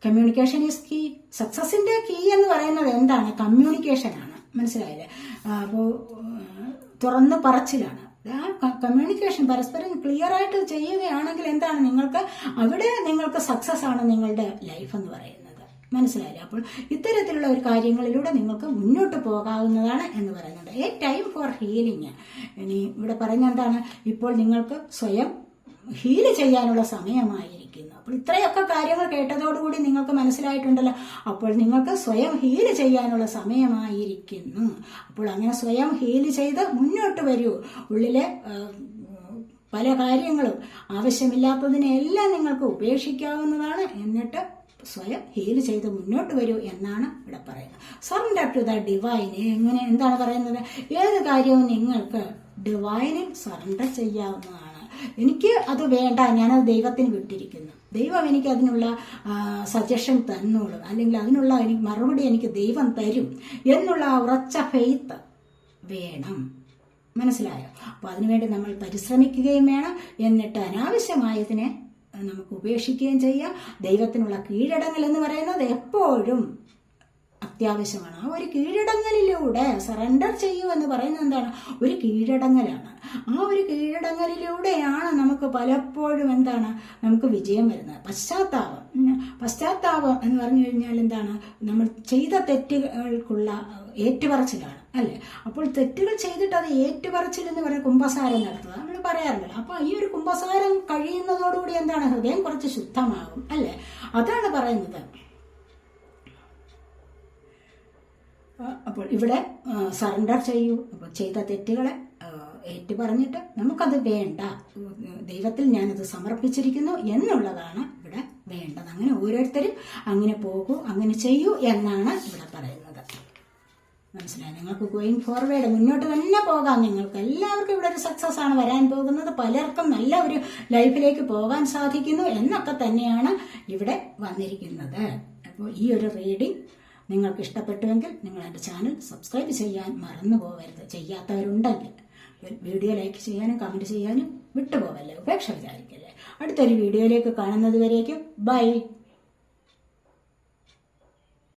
Communication is key. സക്സസിന്റെ കീ എന്ന് പറയുന്നത് എന്താണ്? കമ്മ്യൂണിക്കേഷനാണ്. മനസ്സിലായില്ലേ? അപ്പോൾ തുറന്ന് പറച്ചിലാണ്. കമ്മ്യൂണിക്കേഷൻ പരസ്പരം ക്ലിയർ ആയിട്ട് ചെയ്യുകയാണെങ്കിൽ എന്താണ്, നിങ്ങൾക്ക് അവിടെ നിങ്ങൾക്ക് സക്സസ് ആണ് നിങ്ങളുടെ ലൈഫ് എന്ന് പറയുന്നത്. മനസ്സിലായില്ലേ? അപ്പോൾ ഇത്തരത്തിലുള്ള ഒരു കാര്യങ്ങളിലൂടെ നിങ്ങൾക്ക് മുന്നോട്ട് പോകാവുന്നതാണ് എന്ന് പറയുന്നത്. A time for healing. ഇനി ഇവിടെ പറയുന്നത് എന്താണ്? ഇപ്പോൾ നിങ്ങൾക്ക് സ്വയം ഹീല് ചെയ്യാനുള്ള സമയമായിരിക്കുന്നു. അപ്പോൾ ഇത്രയൊക്കെ കാര്യങ്ങൾ കേട്ടതോടുകൂടി നിങ്ങൾക്ക് മനസ്സിലായിട്ടുണ്ടല്ലോ. അപ്പോൾ നിങ്ങൾക്ക് സ്വയം ഹീല് ചെയ്യാനുള്ള സമയമായിരിക്കുന്നു. അപ്പോൾ അങ്ങനെ സ്വയം ഹീല് ചെയ്ത് മുന്നോട്ട് വരൂ. ഉള്ളിലെ പല കാര്യങ്ങളും ആവശ്യമില്ലാത്തതിനെല്ലാം നിങ്ങൾക്ക് ഉപേക്ഷിക്കാവുന്നതാണ്. എന്നിട്ട് സ്വയം ഹീൽ ചെയ്ത് മുന്നോട്ട് വരൂ എന്നാണ് ഇവിടെ പറയുന്നത്. Surrender to the divine. എങ്ങനെ, എന്താണ് പറയുന്നത്? ഏത് കാര്യവും നിങ്ങൾക്ക് ഡിവൈനിൽ സറണ്ടർ ചെയ്യാവുന്നതാണ്. എനിക്ക് അത് വേണ്ട, ഞാനത് ദൈവത്തിന് വിട്ടിരിക്കുന്നു, ദൈവം എനിക്ക് അതിനുള്ള സജഷൻ തന്നോളും, അല്ലെങ്കിൽ അതിനുള്ള എനിക്ക് മറുപടി എനിക്ക് ദൈവം തരും എന്നുള്ള ഉറച്ച ഫെയ്ത്ത് വേണം. മനസ്സിലായോ? അപ്പോൾ അതിനുവേണ്ടി നമ്മൾ പരിശ്രമിക്കുകയും വേണം. എന്നിട്ട് അനാവശ്യമായതിനെ നമുക്ക് ഉപേക്ഷിക്കുകയും ചെയ്യാം. ദൈവത്തിനുള്ള കീഴടങ്ങൽ എന്ന് പറയുന്നത് എപ്പോഴും അത്യാവശ്യമാണ്. ആ ഒരു കീഴടങ്ങലിലൂടെ സറണ്ടർ ചെയ്യൂ എന്ന് പറയുന്നത് എന്താണ്? ഒരു കീഴടങ്ങലാണ്. ആ ഒരു കീഴടങ്ങലിലൂടെയാണ് നമുക്ക് പലപ്പോഴും എന്താണ് നമുക്ക് വിജയം വരുന്നത്. പശ്ചാത്താപം എന്ന് പറഞ്ഞു കഴിഞ്ഞാൽ എന്താണ്? നമ്മൾ ചെയ്ത തെറ്റുകൾക്കുള്ള ഏറ്റുപറച്ചിലാണ്, അല്ലേ? അപ്പോൾ തെറ്റുകൾ ചെയ്തിട്ട് അത് ഏറ്റുപറച്ചിൽ എന്ന് പറയുന്നത് കുമ്പസാരം നടത്തുക നമ്മൾ പറയാറുണ്ടല്ലോ. അപ്പൊ ഈ ഒരു കുമ്പസാരം കഴിയുന്നതോടുകൂടി എന്താണ്? ഹൃദയം കുറച്ച് ശുദ്ധമാകും, അല്ലേ? അതാണ് പറയുന്നത്. അപ്പോൾ ഇവിടെ സറണ്ടർ ചെയ്യൂ. അപ്പോൾ ചെയ്ത തെറ്റുകളെ ഏറ്റു പറഞ്ഞിട്ട് നമുക്കത് വേണ്ട, ദൈവത്തിൽ ഞാനത് സമർപ്പിച്ചിരിക്കുന്നു എന്നുള്ളതാണ് ഇവിടെ വേണ്ടത്. അങ്ങനെ ഓരോരുത്തരും അങ്ങനെ പോകൂ, അങ്ങനെ ചെയ്യൂ എന്നാണ് ഇവിടെ പറയുന്നത്. മനസ്സിലായി? നിങ്ങൾക്ക് ഗോയിങ് ഫോർവേഡ് മുന്നോട്ട് തന്നെ പോകാം. നിങ്ങൾക്ക് എല്ലാവർക്കും ഇവിടെ ഒരു സക്സസ് ആണ് വരാൻ പോകുന്നത്. പലർക്കും നല്ല ഒരു ലൈഫിലേക്ക് പോകാൻ സാധിക്കുന്നു എന്നൊക്കെ തന്നെയാണ് ഇവിടെ വന്നിരിക്കുന്നത്. അപ്പോൾ ഈ ഒരു റീഡിംഗ് നിങ്ങൾക്ക് ഇഷ്ടപ്പെട്ടുവെങ്കിൽ നിങ്ങൾ എൻ്റെ ചാനൽ സബ്സ്ക്രൈബ് ചെയ്യാൻ മറന്നു പോകരുത്. ചെയ്യാത്തവരുണ്ടെങ്കിൽ വീഡിയോ ലൈക്ക് ചെയ്യാനും കമൻറ്റ് ചെയ്യാനും വിട്ടുപോകല്ലേ, ഉപേക്ഷ വിചാരിക്കല്ലേ. അടുത്തൊരു വീഡിയോയിലേക്ക് കാണുന്നത് വരേക്കും ബൈ.